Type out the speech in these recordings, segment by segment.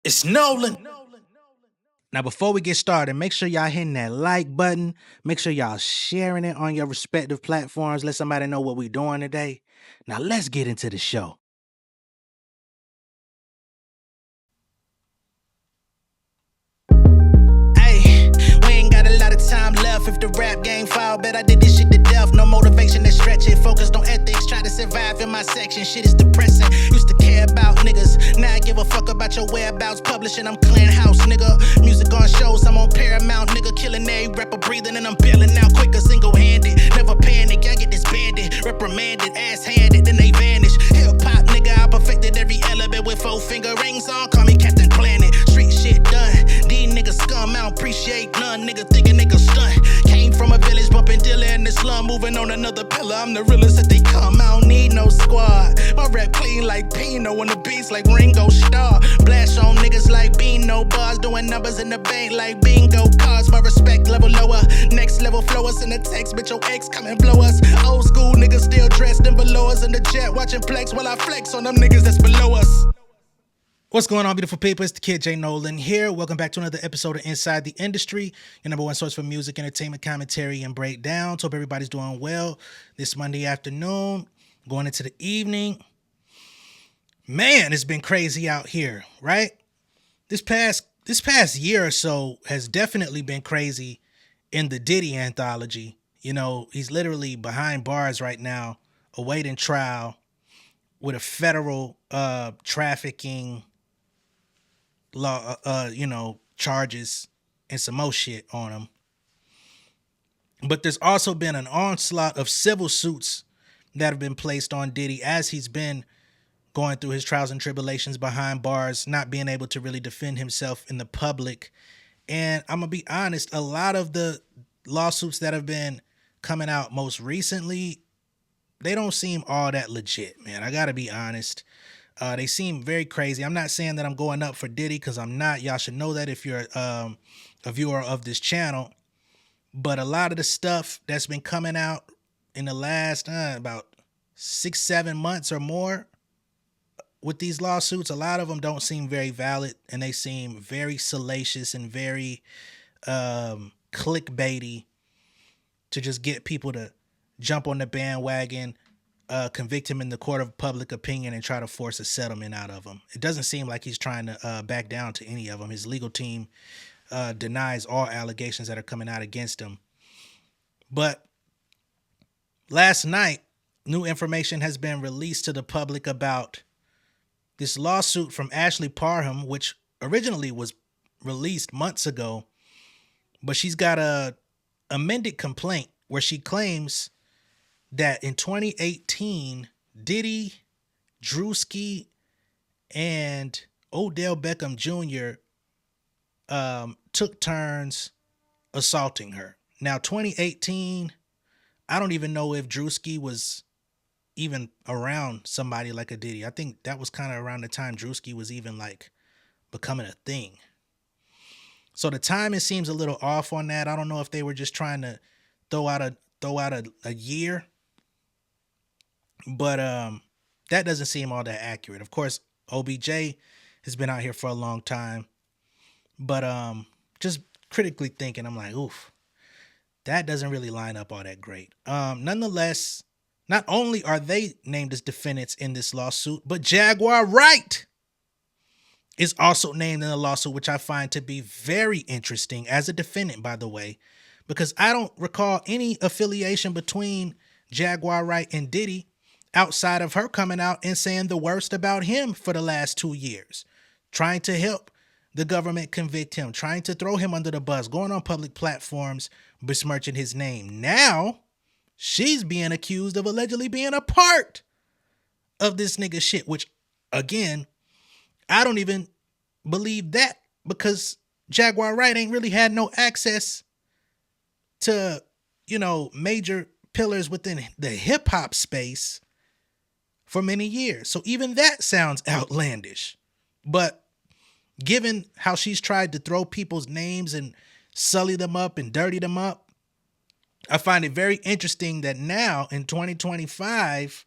It's Nolan. Now, before we get started, make sure y'all hitting that like button. Make sure y'all sharing it on your respective platforms. Let somebody know what we're doing today. Now, let's get into the show. Hey, we ain't got a lot of time left. If the rap game fall, bet I did this shit to death. No motivation to stretch it. Focused on ethics, try to survive in my section. Shit is depressing. Used to care about niggas. Now I give a fuck about your whereabouts. Publishing, I'm clearing house, nigga. Music on shows, I'm on Paramount, nigga. Killing every rapper breathing, and I'm bailing out quicker, single-handed. Never panic, I get disbanded, reprimanded, ass-handed, then they vanish. Hip-hop, nigga, I perfected every element with 4-finger rings on. Call me Captain Planet. Street shit done. These niggas scum, I don't appreciate none. Nigga thinking niggas stunt. Came from a village, bumping Dilla in the slum, moving on another pillar. I'm the realest that they come. I don't need no squad. My rap clean like Pino on the beats like Ringo Starr. Blast on niggas like Beano bars, doing numbers in the bank like bingo cards. My respect level lower, next level flow us in the text, bitch your ex come and blow us. Old school niggas still dressed in below us in the jet, watching Plex while I flex on them niggas that's below us. What's going on, beautiful people? It's the kid J Nolan here. Welcome back to another episode of Inside the Industry, your number one source for music, entertainment, commentary, and breakdowns. Hope everybody's doing well this Monday afternoon, going into the evening. Man, it's been crazy out here, right? This past year or so has definitely been crazy in the Diddy anthology. You know, he's literally behind bars right now, awaiting trial with a federal trafficking law, charges and some more shit on him. But there's also been an onslaught of civil suits that have been placed on Diddy as he's been going through his trials and tribulations behind bars, not being able to really defend himself in the public. And I'm going to be honest, a lot of the lawsuits that have been coming out most recently, they don't seem all that legit, man. I got to be honest. They seem very crazy. I'm not saying that I'm going up for Diddy because I'm not. Y'all should know that if you're a viewer of this channel. But a lot of the stuff that's been coming out in the last about 6-7 months or more with these lawsuits, a lot of them don't seem very valid, and they seem very salacious and very clickbaity to just get people to jump on the bandwagon, convict him in the court of public opinion, and try to force a settlement out of him. It doesn't seem like he's trying to back down to any of them. His legal team denies all allegations that are coming out against him. But last night, new information has been released to the public about this lawsuit from Ashley Parham, which originally was released months ago, but she's got a amended complaint where she claims that in 2018, Diddy, Druski, and Odell Beckham Jr. Took turns assaulting her. Now, 2018, I don't even know if Druski was even around somebody like a Diddy. I think that was kind of around the time Druski was even like becoming a thing. So the timing seems a little off on that. I don't know if they were just trying to throw out a year. But that doesn't seem all that accurate. Of course, OBJ has been out here for a long time. But just critically thinking, I'm like, oof, that doesn't really line up all that great. Nonetheless, not only are they named as defendants in this lawsuit, but Jaguar Wright is also named in the lawsuit, which I find to be very interesting as a defendant, by the way, because I don't recall any affiliation between Jaguar Wright and Diddy outside of her coming out and saying the worst about him for the last 2 years, trying to help the government convict him, trying to throw him under the bus, going on public platforms, besmirching his name. Now, she's being accused of allegedly being a part of this nigga shit, which, again, I don't even believe that because Jaguar Wright ain't really had no access to, major pillars within the hip hop space for many years. So even that sounds outlandish. But given how she's tried to throw people's names and sully them up and dirty them up, I find it very interesting that now in 2025,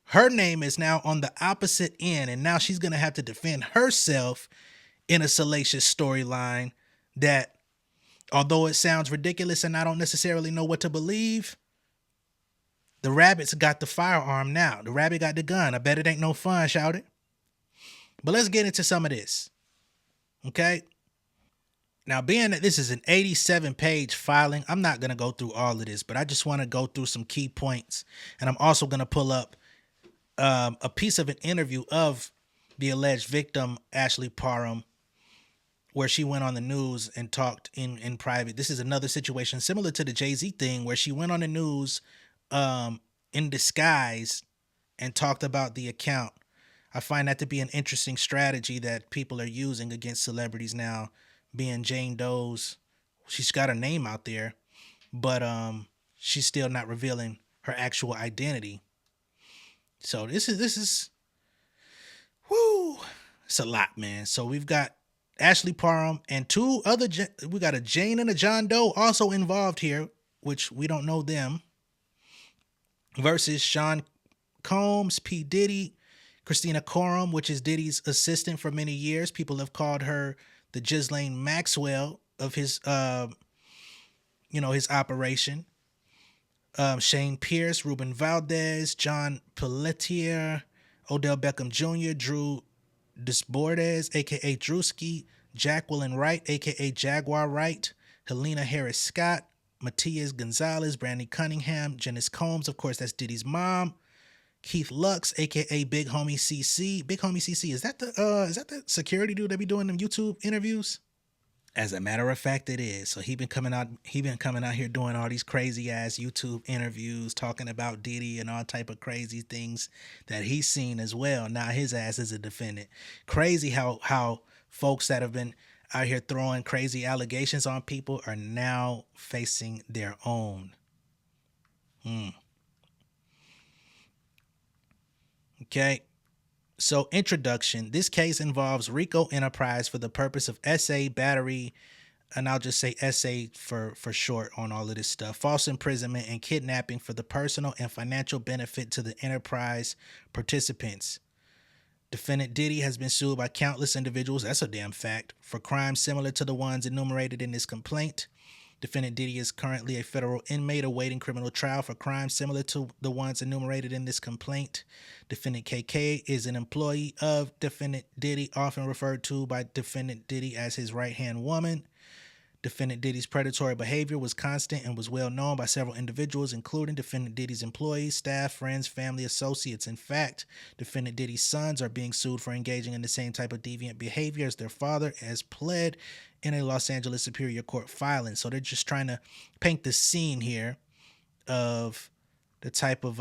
her name is now on the opposite end, and now she's going to have to defend herself in a salacious storyline that, although it sounds ridiculous and I don't necessarily know what to believe, the rabbit's got the firearm now. The rabbit got the gun. I bet it ain't no fun, shout it. But let's get into some of this. Okay? Now, being that this is an 87-page filing, I'm not going to go through all of this, but I just want to go through some key points. And I'm also going to pull up a piece of an interview of the alleged victim, Ashley Parham, where she went on the news and talked in private. This is another situation similar to the Jay-Z thing where she went on the news in disguise and talked about the account. I find that to be an interesting strategy that people are using against celebrities now, being Jane Doe's. She's got her name out there, but she's still not revealing her actual identity. So this is whoo, it's a lot, man. So we've got Ashley Parham and two other, we got a Jane and a John Doe also involved here, which we don't know them, versus Sean Combs, P. Diddy, Christina Coram, which is Diddy's assistant for many years. People have called her the Ghislaine Maxwell of his, his operation. Shane Pierce, Ruben Valdez, John Pelletier, Odell Beckham Jr., Drew Desbordes, a.k.a. Druski, Jacqueline Wright, a.k.a. Jaguar Wright, Helena Harris Scott, Matias Gonzalez, Brandy Cunningham, Janice Combs, of course, that's Diddy's mom, Keith Lux, a.k.a. Big Homie CC. Big Homie CC, is that the security dude that be doing them YouTube interviews? As a matter of fact, it is. So he been coming out here doing all these crazy ass YouTube interviews, talking about Diddy and all type of crazy things that he's seen as well. Now his ass is a defendant. Crazy how folks that have been out here throwing crazy allegations on people are now facing their own. Okay. So introduction, this case involves Rico Enterprise for the purpose of SA, battery, and I'll just say SA for short on all of this stuff, false imprisonment and kidnapping for the personal and financial benefit to the enterprise participants. Defendant Diddy has been sued by countless individuals, that's a damn fact, for crimes similar to the ones enumerated in this complaint. Defendant Diddy is currently a federal inmate awaiting criminal trial for crimes similar to the ones enumerated in this complaint. Defendant KK is an employee of Defendant Diddy, often referred to by Defendant Diddy as his right-hand woman. Defendant Diddy's predatory behavior was constant and was well known by several individuals, including Defendant Diddy's employees, staff, friends, family, associates. In fact, Defendant Diddy's sons are being sued for engaging in the same type of deviant behavior as their father, as pled in a Los Angeles Superior Court filing. So they're just trying to paint the scene here of the type of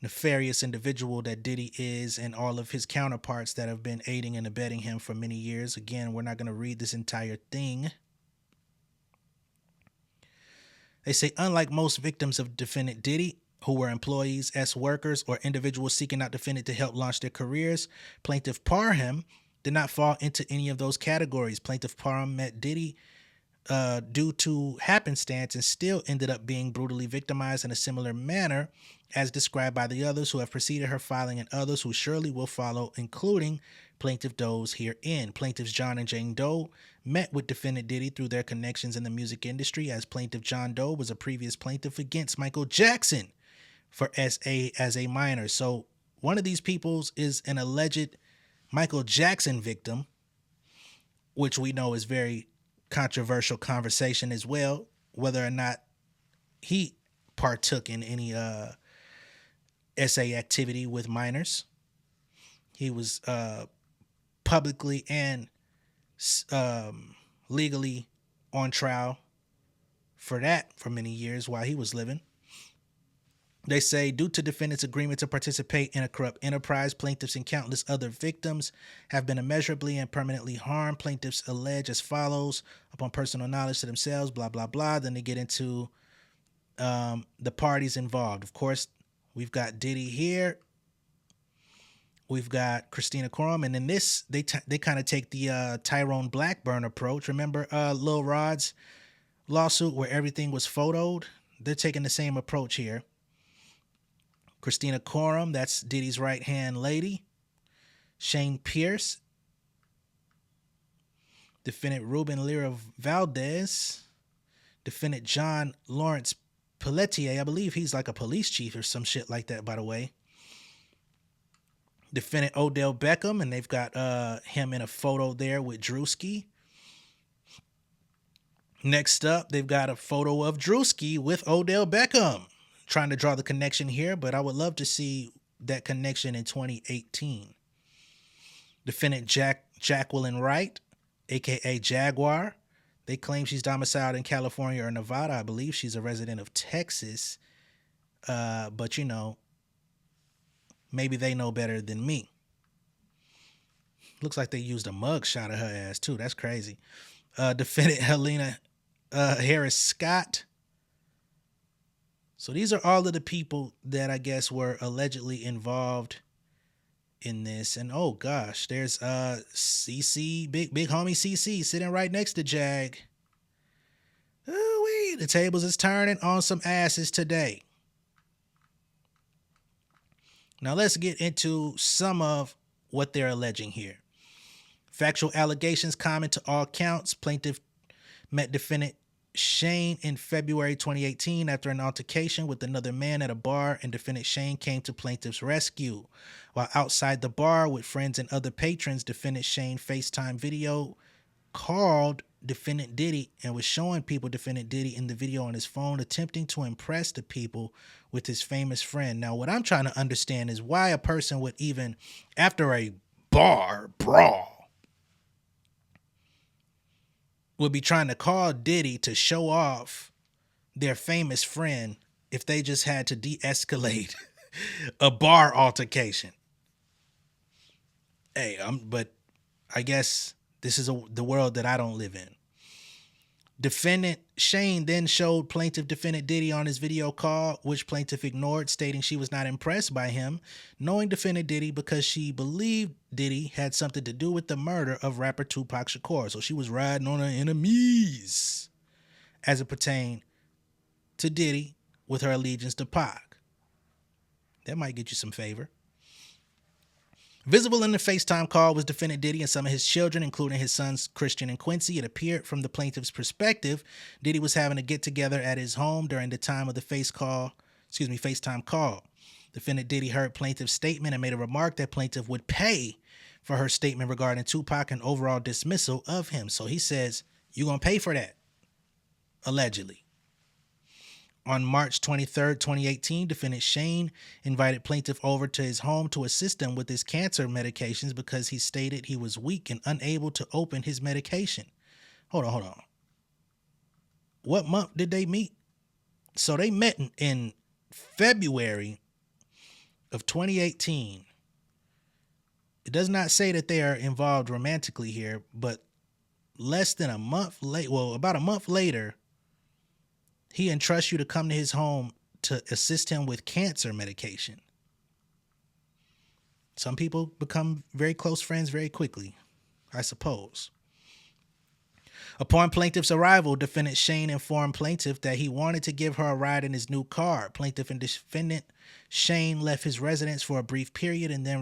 nefarious individual that Diddy is and all of his counterparts that have been aiding and abetting him for many years. Again, we're not going to read this entire thing. They say, unlike most victims of Defendant Diddy, who were employees, workers, or individuals seeking out defendant to help launch their careers, Plaintiff Parham did not fall into any of those categories. Plaintiff Parham met Diddy due to happenstance and still ended up being brutally victimized in a similar manner as described by the others who have preceded her filing and others who surely will follow, including Plaintiff Doe's herein. Plaintiffs John and Jane Doe met with Defendant Diddy through their connections in the music industry, as Plaintiff John Doe was a previous plaintiff against Michael Jackson for SA as a minor. So one of these peoples is an alleged Michael Jackson victim, which we know is very controversial conversation as well, whether or not he partook in any SA activity with minors. He was publicly and legally on trial for that for many years while he was living. They say, due to defendant's agreement to participate in a corrupt enterprise, plaintiffs and countless other victims have been immeasurably and permanently harmed. Plaintiffs allege as follows, upon personal knowledge to themselves, blah, blah, blah. Then they get into the parties involved. Of course, we've got Diddy here. We've got Christina Coram. And in this, they kind of take the Tyrone Blackburn approach. Remember Lil Rod's lawsuit where everything was photoed? They're taking the same approach here. Christina Coram, that's Diddy's right-hand lady. Shane Pierce Defendant Ruben Lira Valdez. Defendant John Lawrence Pelletier. I believe he's like a police chief or some shit like that, by the way. Defendant Odell Beckham, and they've got him in a photo there with Druski. Next up, they've got a photo of Druski with Odell Beckham. Trying to draw the connection here, but I would love to see that connection in 2018. Defendant Jaguar Wright, aka Jaguar. They claim she's domiciled in California or Nevada. I believe she's a resident of Texas. But you know, maybe they know better than me. Looks like they used a mug shot of her ass too. That's crazy. Defendant Helena Harris Scott. So these are all of the people that I guess were allegedly involved in this. And oh gosh, there's CC, big homie CC sitting right next to Jag. Ooh-wee, the tables is turning on some asses today. Now let's get into some of what they're alleging here. Factual allegations common to all counts. Plaintiff met defendant Shane in February 2018 after an altercation with another man at a bar, and defendant Shane came to plaintiff's rescue. While outside the bar with friends and other patrons, defendant Shane FaceTime video called defendant Diddy and was showing people defendant Diddy in the video on his phone, attempting to impress the people with his famous friend. Now, what I'm trying to understand is why a person would even, after a bar brawl, would be trying to call Diddy to show off their famous friend if they just had to de-escalate a bar altercation. Hey, but I guess this is the world that I don't live in. Defendant Shane then showed plaintiff defendant Diddy on his video call, which plaintiff ignored, stating she was not impressed by him, knowing defendant Diddy because she believed Diddy had something to do with the murder of rapper Tupac Shakur. So she was riding on her enemies as it pertained to Diddy with her allegiance to Pac. That might get you some favor. Visible in the FaceTime call was defendant Diddy and some of his children, including his sons Christian and Quincy. It appeared from the plaintiff's perspective, Diddy was having a get-together at his home during the time of the FaceTime call. Defendant Diddy heard plaintiff's statement and made a remark that plaintiff would pay for her statement regarding Tupac and overall dismissal of him. So he says, "You gonna pay for that?" Allegedly. On March 23rd, 2018, defendant Shane invited plaintiff over to his home to assist him with his cancer medications because he stated he was weak and unable to open his medication. Hold on. What month did they meet? So they met in February of 2018. It does not say that they are involved romantically here, but about a month later, he entrusts you to come to his home to assist him with cancer medication. Some people become very close friends very quickly, I suppose. Upon plaintiff's arrival, defendant Shane informed plaintiff that he wanted to give her a ride in his new car. Plaintiff and defendant Shane left his residence for a brief period and then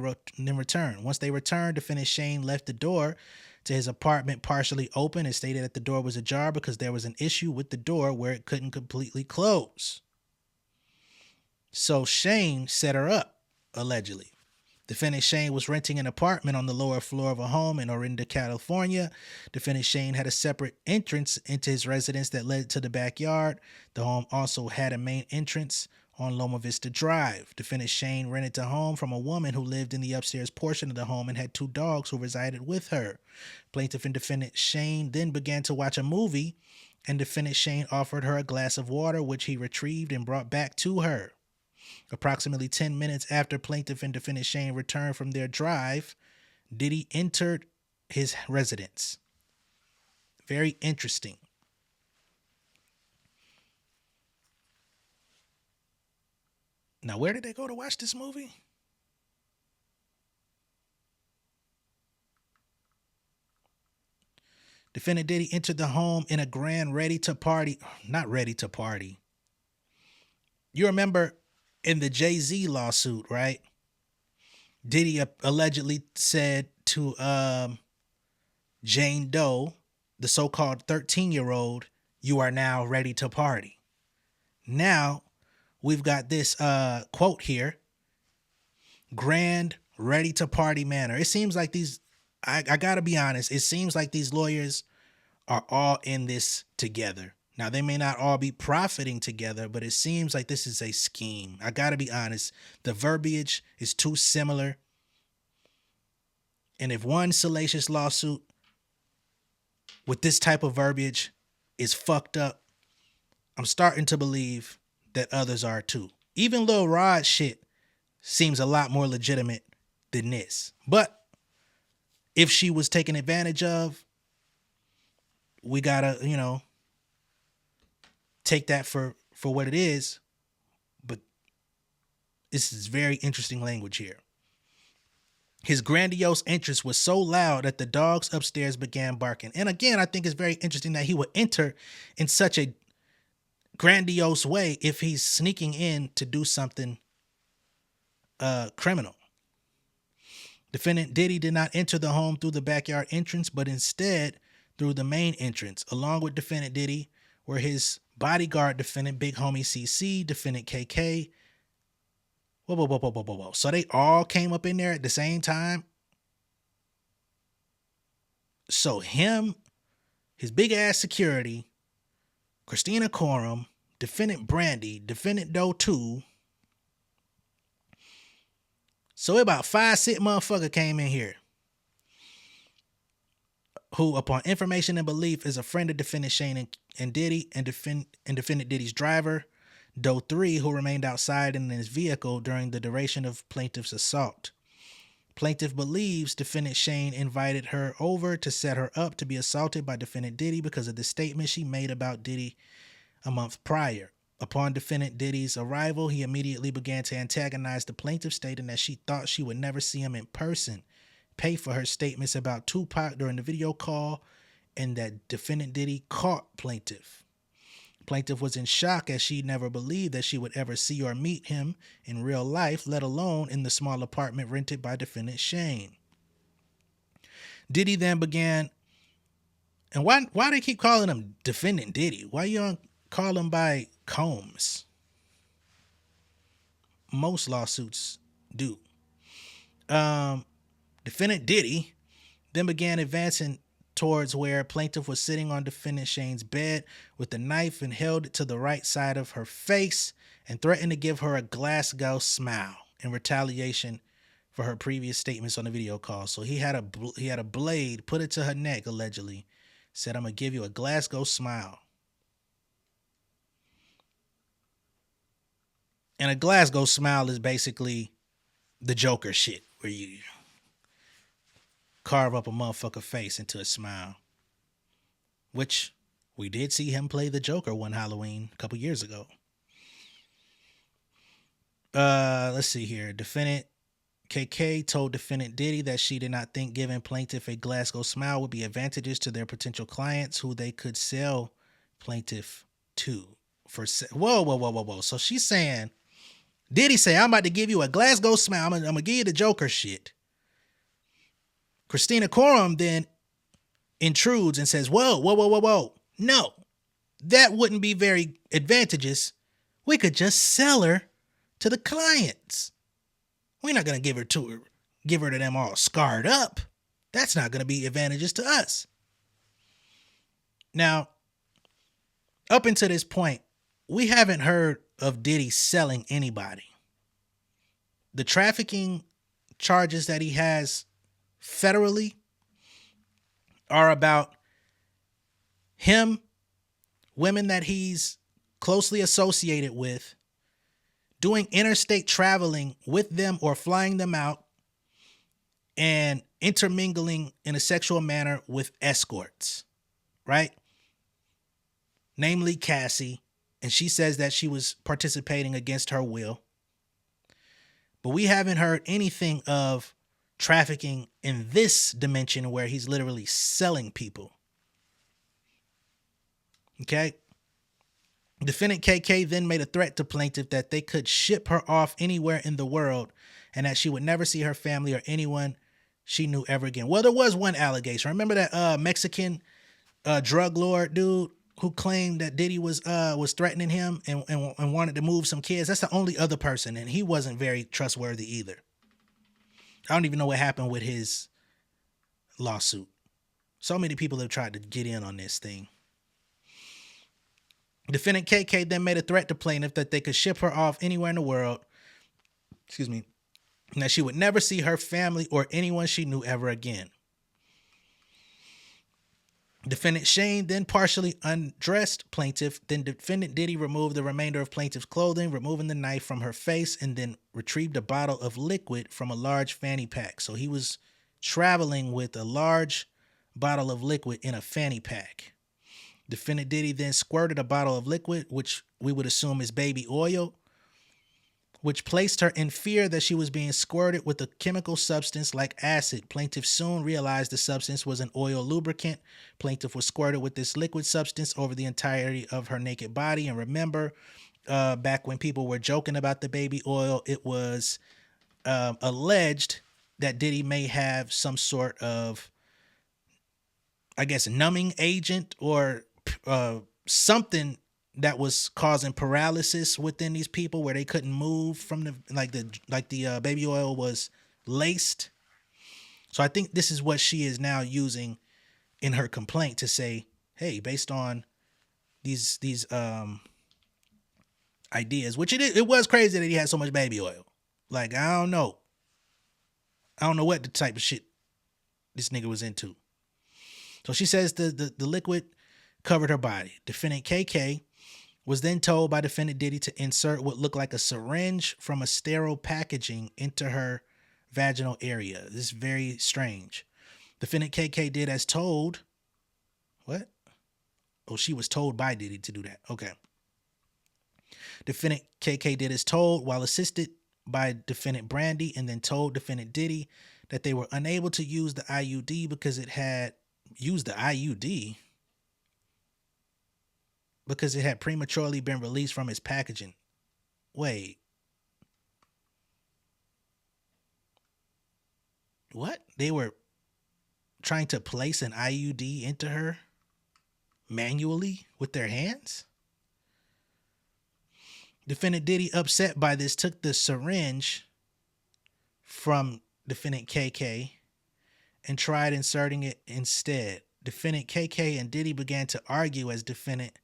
returned. Once they returned, defendant Shane left the door to his apartment partially open and stated that the door was ajar because there was an issue with the door where it couldn't completely close. So Shane set her up, allegedly. Defendant Shane was renting an apartment on the lower floor of a home in Orinda, California. Defendant Shane had a separate entrance into his residence that led to the backyard. The home also had a main entrance on Loma Vista Drive. Defendant Shane rented the home from a woman who lived in the upstairs portion of the home and had 2 dogs who resided with her. Plaintiff and defendant Shane then began to watch a movie, and defendant Shane offered her a glass of water, which he retrieved and brought back to her. Approximately 10 minutes after plaintiff and defendant Shane returned from their drive, Diddy entered his residence. Very interesting. Now, where did they go to watch this movie? Defendant Diddy entered the home in a grand not ready to party. You remember in the Jay-Z lawsuit, right? Diddy allegedly said to Jane Doe the so-called 13-year-old, you are now ready to party. Now, we've got this quote here, grand, ready to party manner. It seems like these, I gotta be honest, it seems like these lawyers are all in this together. Now, they may not all be profiting together, but it seems like this is a scheme. I gotta be honest. The verbiage is too similar. And if one salacious lawsuit with this type of verbiage is fucked up, I'm starting to believe that others are too. Even Lil Rod shit seems a lot more legitimate than this. But if she was taken advantage of, we gotta, take that for what it is. But this is very interesting language here. His grandiose entrance was so loud that the dogs upstairs began barking. And again, I think it's very interesting that he would enter in such a grandiose way if he's sneaking in to do something criminal. Defendant Diddy did not enter the home through the backyard entrance, but instead through the main entrance. Along with defendant Diddy were his bodyguard, defendant Big Homie CC, defendant KK. Whoa. So they all came up in there at the same time? So him, his big ass security, Christina Coram, defendant Brandy, defendant Doe 2. So about 5-6 motherfucker came in here, who upon information and belief is a friend of defendant Shane and Diddy and defendant Diddy's driver, Doe 3, who remained outside in his vehicle during the duration of plaintiff's assault. Plaintiff believes defendant Shane invited her over to set her up to be assaulted by defendant Diddy because of the statement she made about Diddy a month prior. Upon defendant Diddy's arrival, he immediately began to antagonize the plaintiff, stating that she thought she would never see him in person, pay for her statements about Tupac during the video call, and that defendant Diddy caught plaintiff. Plaintiff was in shock as she never believed that she would ever see or meet him in real life, let alone in the small apartment rented by defendant Shane. Diddy then began, and why they keep calling him defendant Diddy? Why you don't call him by Combs? Most lawsuits do. Defendant Diddy then began advancing towards where plaintiff was sitting on defendant Shane's bed with a knife and held it to the right side of her face and threatened to give her a Glasgow smile in retaliation for her previous statements on the video call. So he had a blade, put it to her neck, allegedly, said, "I'm going to give you a Glasgow smile." And a Glasgow smile is basically the Joker shit, where you carve up a motherfucker face into a smile, which we did see him play the Joker one Halloween a couple years ago. Let's see here. Defendant KK told defendant Diddy that she did not think giving plaintiff a Glasgow smile would be advantageous to their potential clients, who they could sell plaintiff to. Whoa. So she's saying, Diddy say, "I'm about to give you a Glasgow smile. I'm gonna give you the Joker shit." Christina Coram then intrudes and says, whoa. No, that wouldn't be very advantageous. We could just sell her to the clients. We're not going to give her to them all scarred up. That's not going to be advantageous to us. Now, up until this point, we haven't heard of Diddy selling anybody. The trafficking charges that he has federally are about him, women that he's closely associated with, doing interstate traveling with them or flying them out, and intermingling in a sexual manner with escorts, right? Namely Cassie, and she says that she was participating against her will. But we haven't heard anything of trafficking in this dimension where he's literally selling people. Okay. Defendant KK then made a threat to plaintiff that they could ship her off anywhere in the world and that she would never see her family or anyone she knew ever again. Well, there was one allegation. Remember that Mexican drug lord dude who claimed that Diddy was threatening him and wanted to move some kids. That's the only other person, and he wasn't very trustworthy either. I don't even know what happened with his lawsuit. So many people have tried to get in on this thing. Defendant KK then made a threat to plaintiff that they could ship her off anywhere in the world. Excuse me. And that she would never see her family or anyone she knew ever again. Defendant Shane then partially undressed plaintiff. Then defendant Diddy removed the remainder of plaintiff's clothing, removing the knife from her face, and then retrieved a bottle of liquid from a large fanny pack. So he was traveling with a large bottle of liquid in a fanny pack. Defendant Diddy then squirted a bottle of liquid, which we would assume is baby oil, which placed her in fear that she was being squirted with a chemical substance like acid. Plaintiff soon realized the substance was an oil lubricant. Plaintiff was squirted with this liquid substance over the entirety of her naked body. And remember, back when people were joking about the baby oil, it was alleged that Diddy may have some sort of, I guess, numbing agent or something that was causing paralysis within these people where they couldn't move from the baby oil was laced. So I think this is what she is now using in her complaint to say, hey, based on these ideas, which it was crazy that he had so much baby oil. Like, I don't know what the type of shit this nigga was into. So she says the liquid covered her body. Defendant KK was then told by defendant Diddy to insert what looked like a syringe from a sterile packaging into her vaginal area. This is very strange. Defendant KK did as told. What? Oh, she was told by Diddy to do that. Okay. Defendant KK did as told while assisted by defendant Brandy, and then told defendant Diddy that they were unable to use the IUD because it had used the IUD because it had prematurely been released from its packaging. Wait. What? They were trying to place an IUD into her manually with their hands? Defendant Diddy, upset by this, took the syringe from defendant KK and tried inserting it instead. Defendant KK and Diddy began to argue as defendant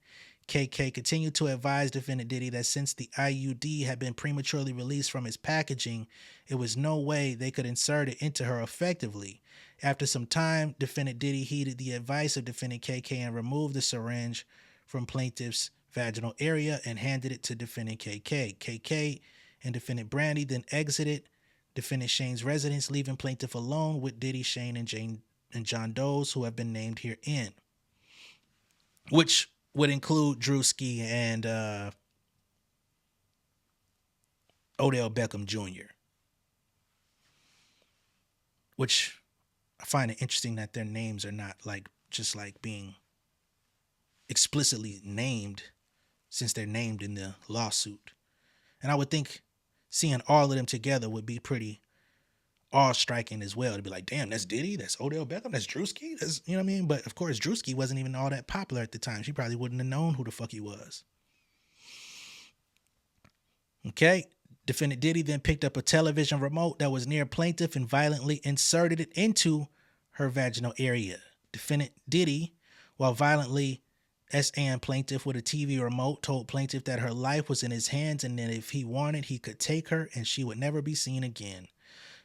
KK continued to advise defendant Diddy that since the IUD had been prematurely released from its packaging, it was no way they could insert it into her effectively. After some time, defendant Diddy heeded the advice of defendant KK and removed the syringe from plaintiff's vaginal area and handed it to defendant KK. KK and defendant Brandy then exited defendant Shane's residence, leaving plaintiff alone with Diddy, Shane, and John Doe's, who have been named herein, which would include Druski and Odell Beckham Jr., which I find it interesting that their names are not just being explicitly named, since they're named in the lawsuit. And I would think seeing all of them together would be pretty awe-striking as well. To be like, damn, that's Diddy, that's Odell Beckham, that's Druski, that's, you know what I mean? But of course, Druski wasn't even all that popular at the time. She probably wouldn't have known who the fuck he was. Okay. Defendant Diddy then picked up a television remote that was near plaintiff and violently inserted it into her vaginal area. Defendant Diddy, while violently S.A.ing plaintiff with a TV remote, told plaintiff that her life was in his hands and that if he wanted, he could take her and she would never be seen again.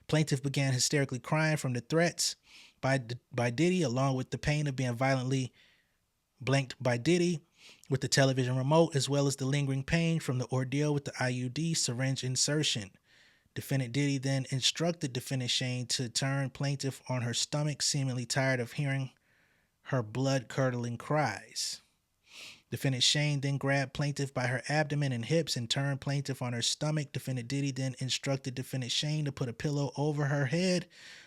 Plaintiff began hysterically crying from the threats by Diddy, along with the pain of being violently blanked by Diddy with the television remote, as well as the lingering pain from the ordeal with the IUD syringe insertion. Defendant Diddy then instructed defendant Shane to turn plaintiff on her stomach, seemingly tired of hearing her blood-curdling cries. Defendant Shane then grabbed plaintiff by her abdomen and hips and turned plaintiff on her stomach. Defendant Diddy then instructed defendant Shane to put a pillow over her head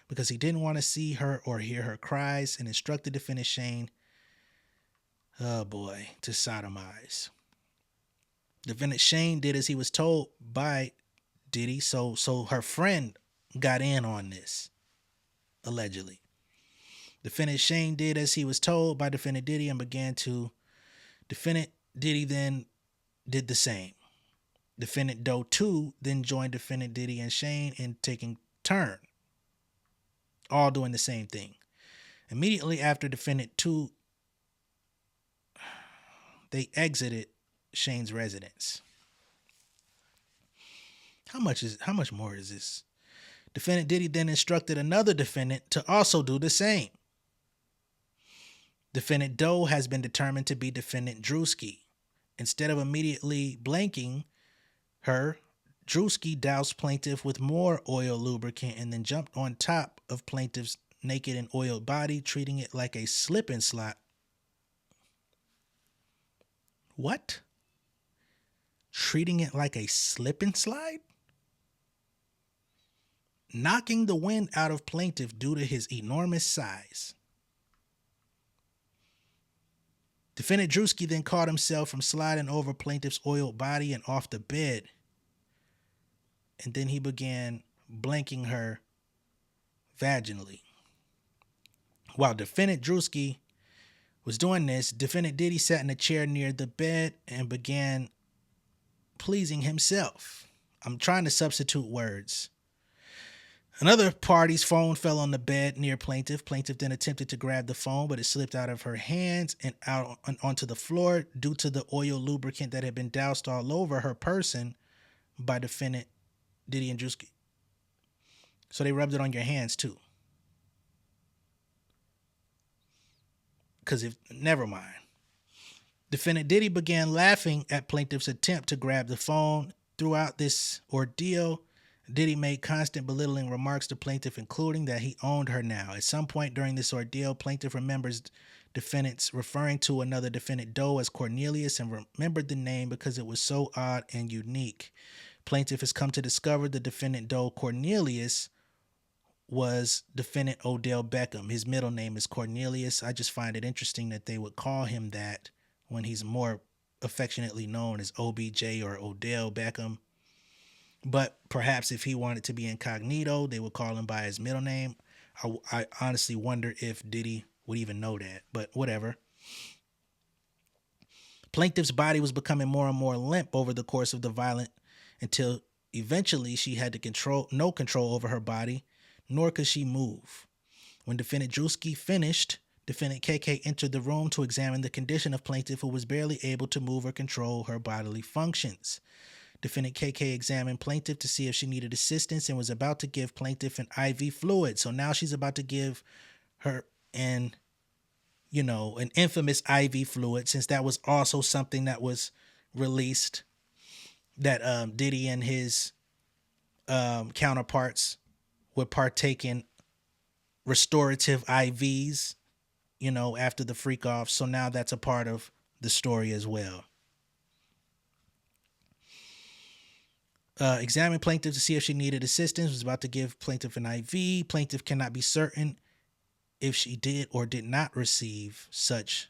because he didn't want to see her or hear her cries, and instructed defendant Shane, oh boy, to sodomize. Defendant Shane did as he was told by Diddy, so her friend got in on this, allegedly. Defendant Shane did as he was told by defendant Diddy and began to. Defendant Diddy then did the same. Defendant Doe 2 then joined defendant Diddy and Shane in taking turn, all doing the same thing. Immediately after defendant 2, they exited Shane's residence. How much more is this? Defendant Diddy then instructed another defendant to also do the same. Defendant Doe has been determined to be defendant Druski. Instead of immediately blanking her, Druski doused plaintiff with more oil lubricant and then jumped on top of plaintiff's naked and oiled body, treating it like a slip and slide. What? Treating it like a slip and slide? Knocking the wind out of plaintiff due to his enormous size. Defendant Druski then caught himself from sliding over plaintiff's oiled body and off the bed. And then he began blanking her vaginally. While defendant Druski was doing this, defendant Diddy sat in a chair near the bed and began pleasing himself. I'm trying to substitute words. Another party's phone fell on the bed near plaintiff. Plaintiff then attempted to grab the phone, but it slipped out of her hands and out onto the floor due to the oil lubricant that had been doused all over her person by defendant Diddy and Druski. So they rubbed it on your hands too. Never mind. Defendant Diddy began laughing at plaintiff's attempt to grab the phone. Throughout this ordeal, Diddy made constant belittling remarks to plaintiff, including that he owned her now. At some point during this ordeal, plaintiff remembers defendants referring to another defendant Doe as Cornelius and remembered the name because it was so odd and unique. Plaintiff has come to discover the defendant Doe Cornelius was defendant Odell Beckham. His middle name is Cornelius. I just find it interesting that they would call him that when he's more affectionately known as OBJ or Odell Beckham. But perhaps if he wanted to be incognito, they would call him by his middle name. I honestly wonder if Diddy would even know that, but whatever. Plaintiff's body was becoming more and more limp over the course of the violence until eventually she had no control over her body, nor could she move. When defendant Druski finished, defendant KK entered the room to examine the condition of plaintiff, who was barely able to move or control her bodily functions. Defendant KK examined plaintiff to see if she needed assistance and was about to give plaintiff an IV fluid. So now she's about to give her an infamous IV fluid, since that was also something that was released that Diddy and his counterparts would partake in restorative IVs, after the freak off. So now that's a part of the story as well. Examined plaintiff to see if she needed assistance, was about to give plaintiff an IV. Plaintiff cannot be certain if she did or did not receive such.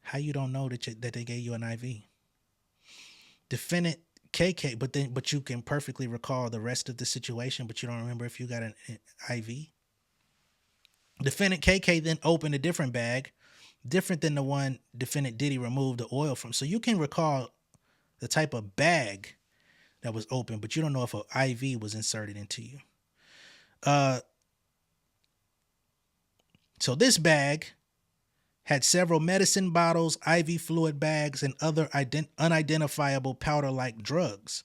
How you don't know that they gave you an IV? Defendant KK, but you can perfectly recall the rest of the situation, but you don't remember if you got an IV. Defendant KK then opened a different bag, different than the one defendant Diddy removed the oil from. So you can recall the type of bag that was open, but you don't know if an IV was inserted into you. So this bag had several medicine bottles, IV fluid bags, and other unidentifiable powder-like drugs.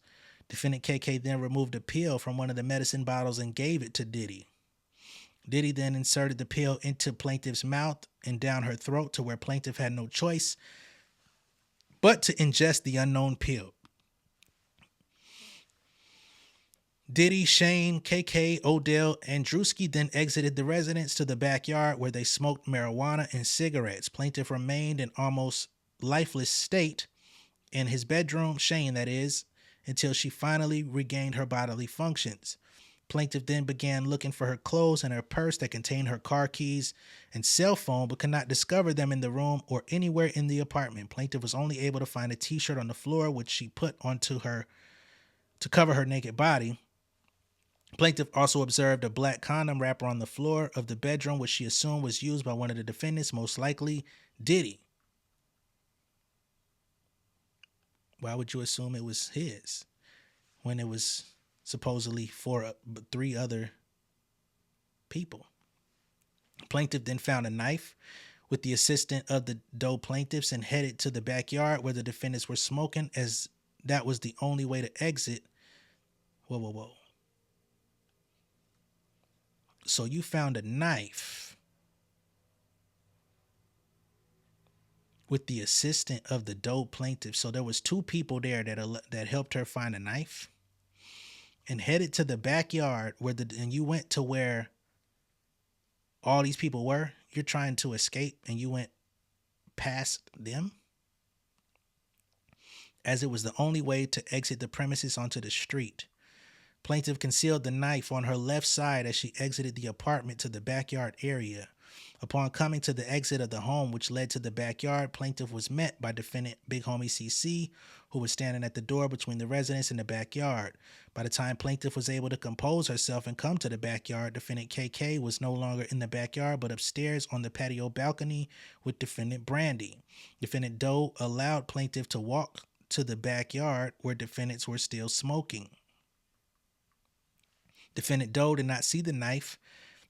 Defendant KK then removed a pill from one of the medicine bottles and gave it to Diddy. Diddy then inserted the pill into plaintiff's mouth and down her throat to where plaintiff had no choice but to ingest the unknown pill. Diddy, Shane, KK, Odell, and Druski then exited the residence to the backyard where they smoked marijuana and cigarettes. Plaintiff remained in almost lifeless state in his bedroom, Shane that is, until she finally regained her bodily functions. Plaintiff then began looking for her clothes and her purse that contained her car keys and cell phone, but could not discover them in the room or anywhere in the apartment. Plaintiff was only able to find a t-shirt on the floor, which she put onto her to cover her naked body. Plaintiff also observed a black condom wrapper on the floor of the bedroom, which she assumed was used by one of the defendants, most likely Diddy. Why would you assume it was his when it was supposedly for 3 other people? Plaintiff then found a knife with the assistance of the Doe plaintiffs and headed to the backyard where the defendants were smoking, as that was the only way to exit. Whoa. So you found a knife with the assistant of the Doe plaintiff. So there was 2 people there that helped her find a knife, and headed to the backyard and you went to where all these people were. You're trying to escape and you went past them, as it was the only way to exit the premises onto the street. Plaintiff concealed the knife on her left side as she exited the apartment to the backyard area. Upon coming to the exit of the home, which led to the backyard, plaintiff was met by defendant Big Homie CC, who was standing at the door between the residence and the backyard. By the time plaintiff was able to compose herself and come to the backyard, defendant KK was no longer in the backyard but upstairs on the patio balcony with defendant Brandy. Defendant Doe allowed plaintiff to walk to the backyard where defendants were still smoking. Defendant Doe did not see the knife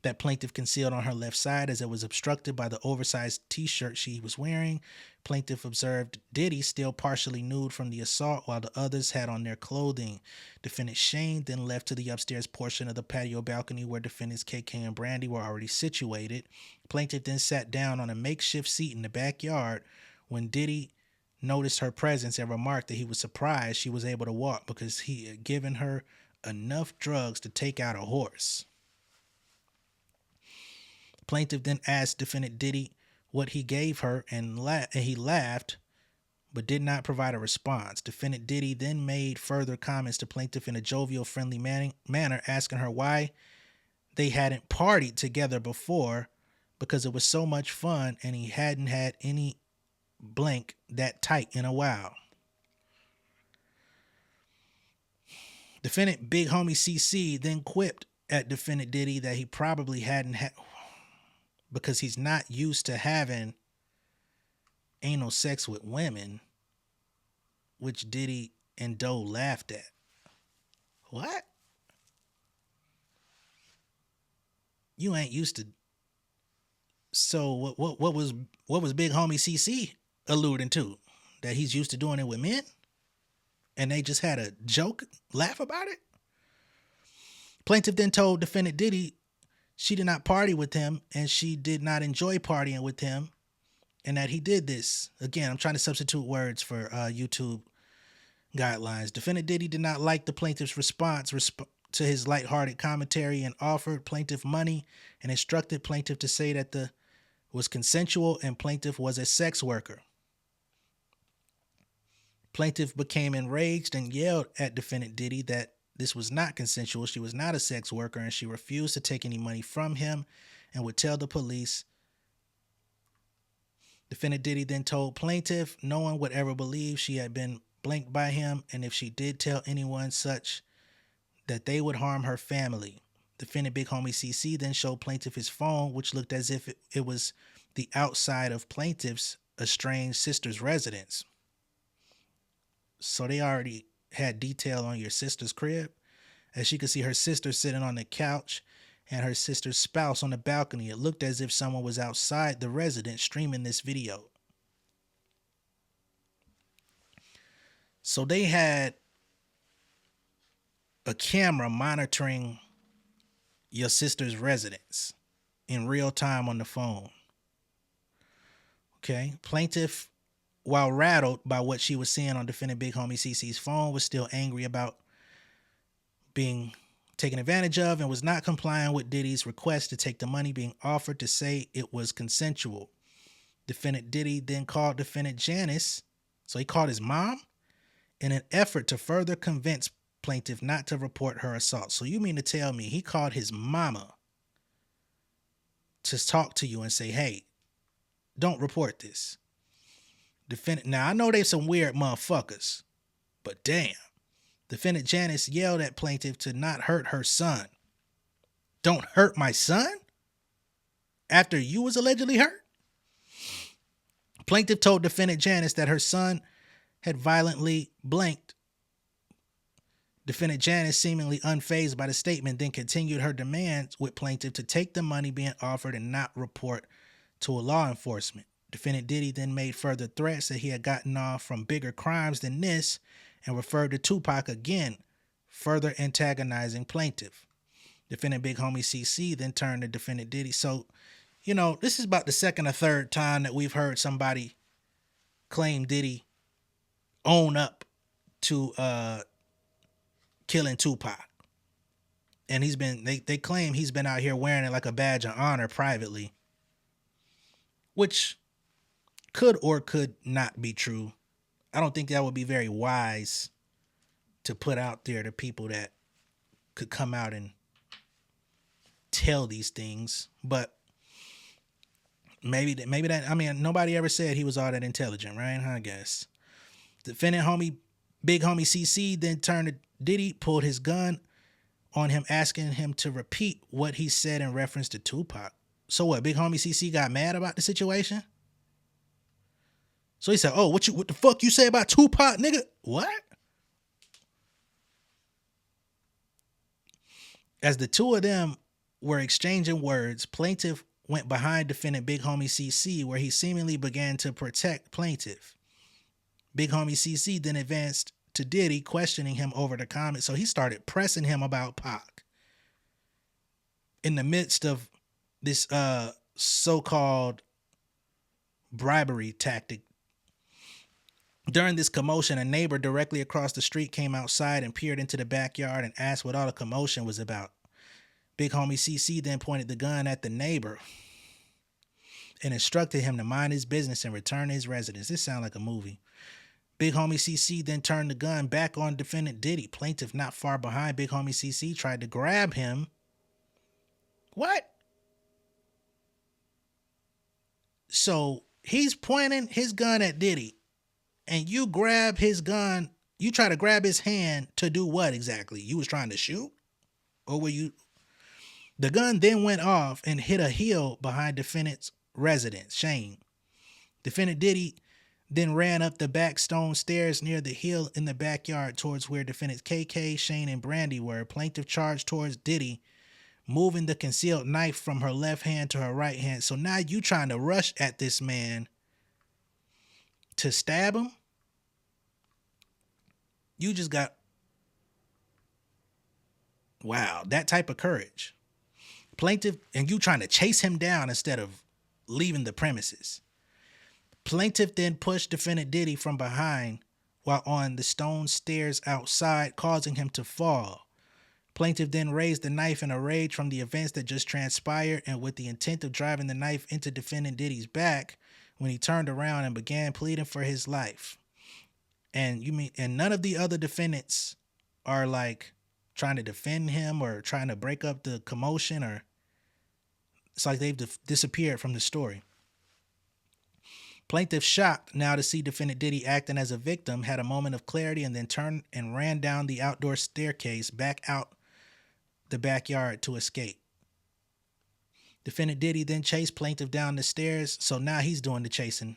that plaintiff concealed on her left side, as it was obstructed by the oversized t-shirt she was wearing. Plaintiff observed Diddy still partially nude from the assault while the others had on their clothing. Defendant Shane then left to the upstairs portion of the patio balcony where defendants KK and Brandy were already situated. Plaintiff then sat down on a makeshift seat in the backyard. When Diddy noticed her presence and remarked that he was surprised she was able to walk because he had given her enough drugs to take out a horse. Plaintiff then asked defendant Diddy what he gave her, and he laughed but did not provide a response. Defendant Diddy then made further comments to plaintiff in a jovial, friendly manner, asking her why they hadn't partied together before, because it was so much fun and he hadn't had any blank that tight in a while. Defendant Big Homie CC then quipped at defendant Diddy that he probably hadn't had, because he's not used to having anal sex with women, which Diddy and Doe laughed at. What? You ain't used to. So what was Big Homie CC alluding to? That he's used to doing it with men? And they just had a laugh about it? Plaintiff then told defendant Diddy she did not party with him and she did not enjoy partying with him, and that he did this. Again, I'm trying to substitute words for YouTube guidelines. Defendant Diddy did not like the plaintiff's response to his lighthearted commentary and offered plaintiff money and instructed plaintiff to say that the was consensual and plaintiff was a sex worker. Plaintiff became enraged and yelled at defendant Diddy that this was not consensual, she was not a sex worker, and she refused to take any money from him and would tell the police. Defendant Diddy then told plaintiff no one would ever believe she had been blanked by him, and if she did tell anyone such, that they would harm her family. Defendant Big Homie CC then showed plaintiff his phone, which looked as if it was the outside of plaintiff's estranged sister's residence. So they already had detail on your sister's crib, as she could see her sister sitting on the couch and her sister's spouse on the balcony. It looked as if someone was outside the residence streaming this video. So they had a camera monitoring your sister's residence in real time on the phone. Okay. Plaintiff, while rattled by what she was seeing on defendant Big Homie CC's phone, was still angry about being taken advantage of and was not complying with Diddy's request to take the money being offered to say it was consensual. Defendant Diddy then called defendant Janice, so he called his mom, in an effort to further convince plaintiff not to report her assault. So you mean to tell me he called his mama to talk to you and say, hey, don't report this. Defendant, now I know they some weird motherfuckers, but damn, Defendant Janice yelled at plaintiff to not hurt her son. Don't hurt my son? After you was allegedly hurt? Plaintiff told defendant Janice that her son had violently blanked. Defendant Janice, seemingly unfazed by the statement, then continued her demands with plaintiff to take the money being offered and not report to a law enforcement. Defendant Diddy then made further threats that he had gotten off from bigger crimes than this and referred to Tupac again, further antagonizing plaintiff. Defendant Big Homie CC then turned to defendant Diddy. So, this is about the second or third time that we've heard somebody claim Diddy own up to killing Tupac. And they claim he's been out here wearing it like a badge of honor privately, which could or could not be true. I don't think that would be very wise to put out there to people that could come out and tell these things. But maybe that, I mean, nobody ever said he was all that intelligent, right? I guess. Defendant Big Homie CC then turned to Diddy, pulled his gun on him, asking him to repeat what he said in reference to Tupac. So what, Big Homie CC got mad about the situation? So he said, oh, what the fuck you say about Tupac, nigga? What? As the two of them were exchanging words, plaintiff went behind defendant Big Homie CC, where he seemingly began to protect plaintiff. Big Homie CC then advanced to Diddy, questioning him over the comment. So he started pressing him about Pac. In the midst of this so-called bribery tactic. During this commotion, a neighbor directly across the street came outside and peered into the backyard and asked what all the commotion was about. Big Homie CC then pointed the gun at the neighbor and instructed him to mind his business and return to his residence. This sounds like a movie. Big Homie CC then turned the gun back on defendant Diddy. Plaintiff, not far behind Big Homie CC, tried to grab him. What? So he's pointing his gun at Diddy, and you grab his gun, you try to grab his hand to do what exactly? You was trying to shoot? Or were you? The gun then went off and hit a hill behind defendant's residence, Shane. Defendant Diddy then ran up the back stone stairs near the hill in the backyard towards where defendants KK, Shane, and Brandy were. Plaintiff charged towards Diddy, moving the concealed knife from her left hand to her right hand. So now you trying to rush at this man to stab him? You just got, wow, that type of courage. Plaintiff, and you trying to chase him down instead of leaving the premises. Plaintiff then pushed defendant Diddy from behind while on the stone stairs outside, causing him to fall. Plaintiff then raised the knife in a rage from the events that just transpired and with the intent of driving the knife into defendant Diddy's back when he turned around and began pleading for his life. And none of the other defendants are like trying to defend him or trying to break up the commotion, or it's like they've disappeared from the story. Plaintiff, shocked now to see defendant Diddy acting as a victim, had a moment of clarity and then turned and ran down the outdoor staircase back out the backyard to escape. Defendant Diddy then chased plaintiff down the stairs, so now he's doing the chasing,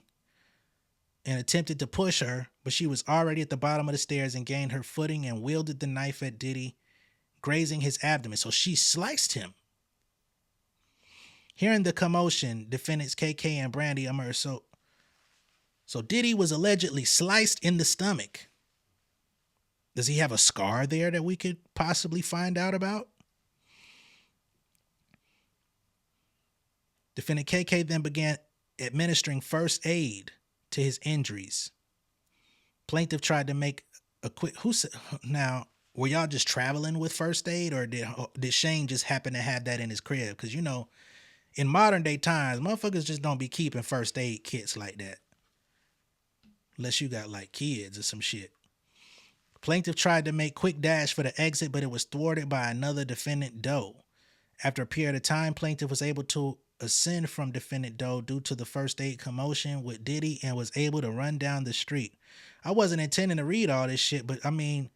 and attempted to push her, but she was already at the bottom of the stairs and gained her footing and wielded the knife at Diddy, grazing his abdomen. So she sliced him. Hearing the commotion, defendants KK and Brandy emerged. So Diddy was allegedly sliced in the stomach. Does he have a scar there that we could possibly find out about? Defendant KK then began administering first aid to his injuries. Plaintiff tried to make a quick, now, were y'all just traveling with first aid, or did Shane just happen to have that in his crib? Because, in modern day times, motherfuckers just don't be keeping first aid kits like that. Unless you got like kids or some shit. Plaintiff tried to make quick dash for the exit, but it was thwarted by another defendant, Doe. After a period of time, plaintiff was able to ascend from defendant Doe due to the first aid commotion with Diddy and was able to run down the street. I wasn't intending to read all this shit, but I mean,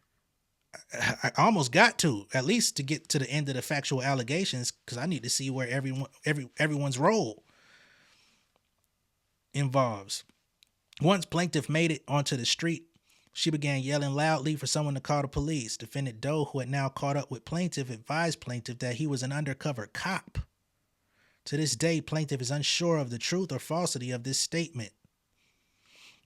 I almost got to, at least to get to the end of the factual allegations, because I need to see where everyone's role involves. Once plaintiff made it onto the street, she began yelling loudly for someone to call the police. Defendant Doe, who had now caught up with plaintiff, advised plaintiff that he was an undercover cop. To this day, plaintiff is unsure of the truth or falsity of this statement.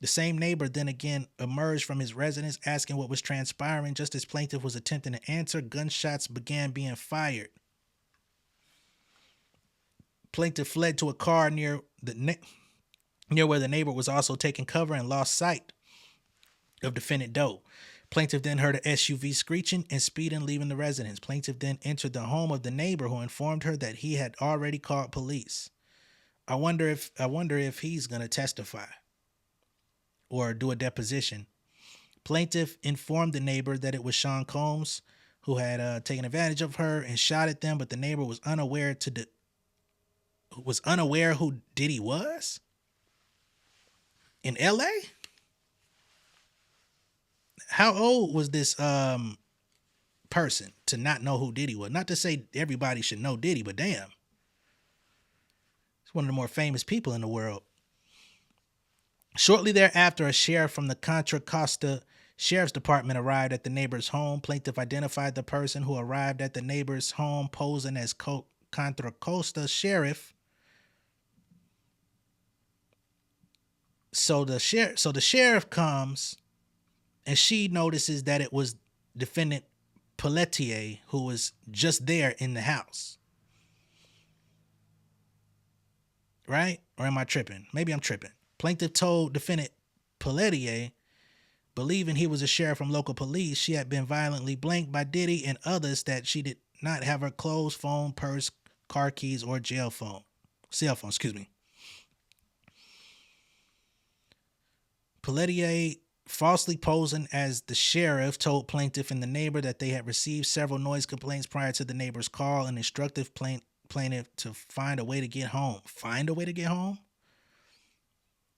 The same neighbor then again emerged from his residence asking what was transpiring. Just as plaintiff was attempting to answer, gunshots began being fired. Plaintiff fled to a car near where the neighbor was also taking cover and lost sight of defendant Doe. Plaintiff then heard a SUV screeching and speeding leaving the residence. Plaintiff then entered the home of the neighbor, who informed her that he had already called police. I wonder if he's going to testify or do a deposition. Plaintiff informed the neighbor that it was Sean Combs who had taken advantage of her and shot at them, but the neighbor was unaware who Diddy was in LA. How old was this person to not know who Diddy was? Not to say everybody should know Diddy, but damn, he's one of the more famous people in the world. Shortly thereafter, a sheriff from the Contra Costa Sheriff's Department arrived at the neighbor's home. Plaintiff identified the person who arrived at the neighbor's home posing as Contra Costa Sheriff. So the sheriff comes, and she notices that it was defendant Pelletier who was just there in the house. Right? Or am I tripping? Maybe I'm tripping. Plaintiff told defendant Pelletier, believing he was a sheriff from local police, she had been violently blanked by Diddy and others, that she did not have her clothes, phone, purse, car keys, or cell phone, Pelletier, falsely posing as the sheriff, told plaintiff and the neighbor that they had received several noise complaints prior to the neighbor's call and instructed plaintiff to find a way to get home. Find a way to get home?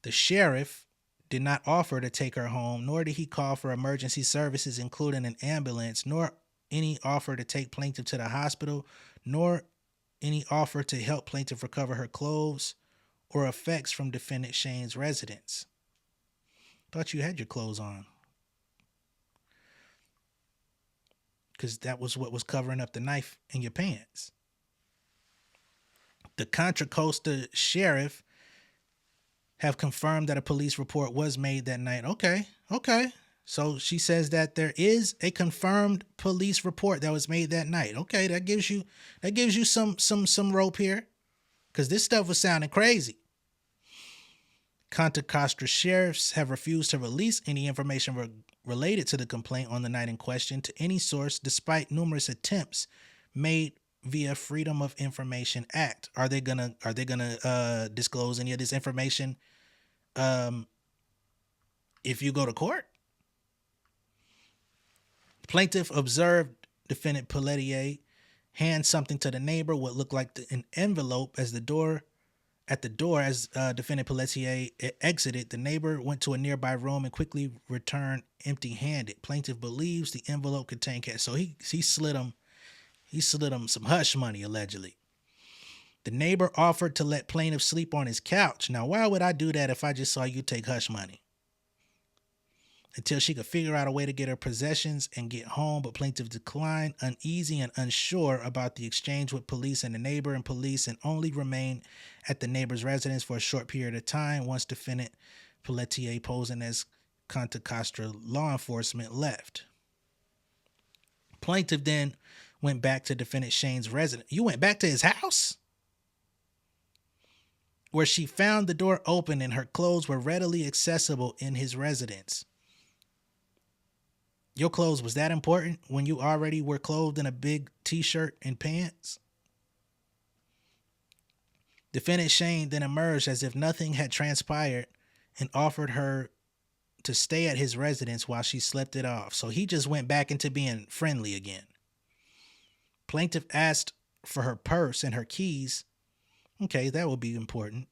The sheriff did not offer to take her home, nor did he call for emergency services, including an ambulance, nor any offer to take plaintiff to the hospital, nor any offer to help plaintiff recover her clothes or effects from defendant Shane's residence. Thought you had your clothes on, because that was what was covering up the knife in your pants. The Contra Costa sheriff have confirmed that a police report was made that night. Okay. So she says that there is a confirmed police report that was made that night. Okay, that gives you some rope here, because this stuff was sounding crazy. Contra Costa sheriffs have refused to release any information related to the complaint on the night in question to any source, despite numerous attempts made via Freedom of Information Act. Are they gonna disclose any of this information if you go to court? Plaintiff observed defendant Pelletier hand something to the neighbor, what looked like an envelope, as defendant Pelletier exited. The neighbor went to a nearby room and quickly returned empty-handed. Plaintiff believes the envelope contained cash. So he slid him some hush money, allegedly. The neighbor offered to let plaintiff sleep on his couch. Now, why would I do that if I just saw you take hush money? Until she could figure out a way to get her possessions and get home, but plaintiff declined, uneasy and unsure about the exchange with police and the neighbor and police, and only remained at the neighbor's residence for a short period of time once defendant Pelletier, posing as Contra Costa law enforcement, left. Plaintiff then went back to defendant Shane's residence. You went back to his house? Where she found the door open and her clothes were readily accessible in his residence. Your clothes was that important when you already were clothed in a big t-shirt and pants? Defendant Shane then emerged as if nothing had transpired and offered her to stay at his residence while she slept it off. So he just went back into being friendly again. Plaintiff asked for her purse and her keys. Okay, that would be important.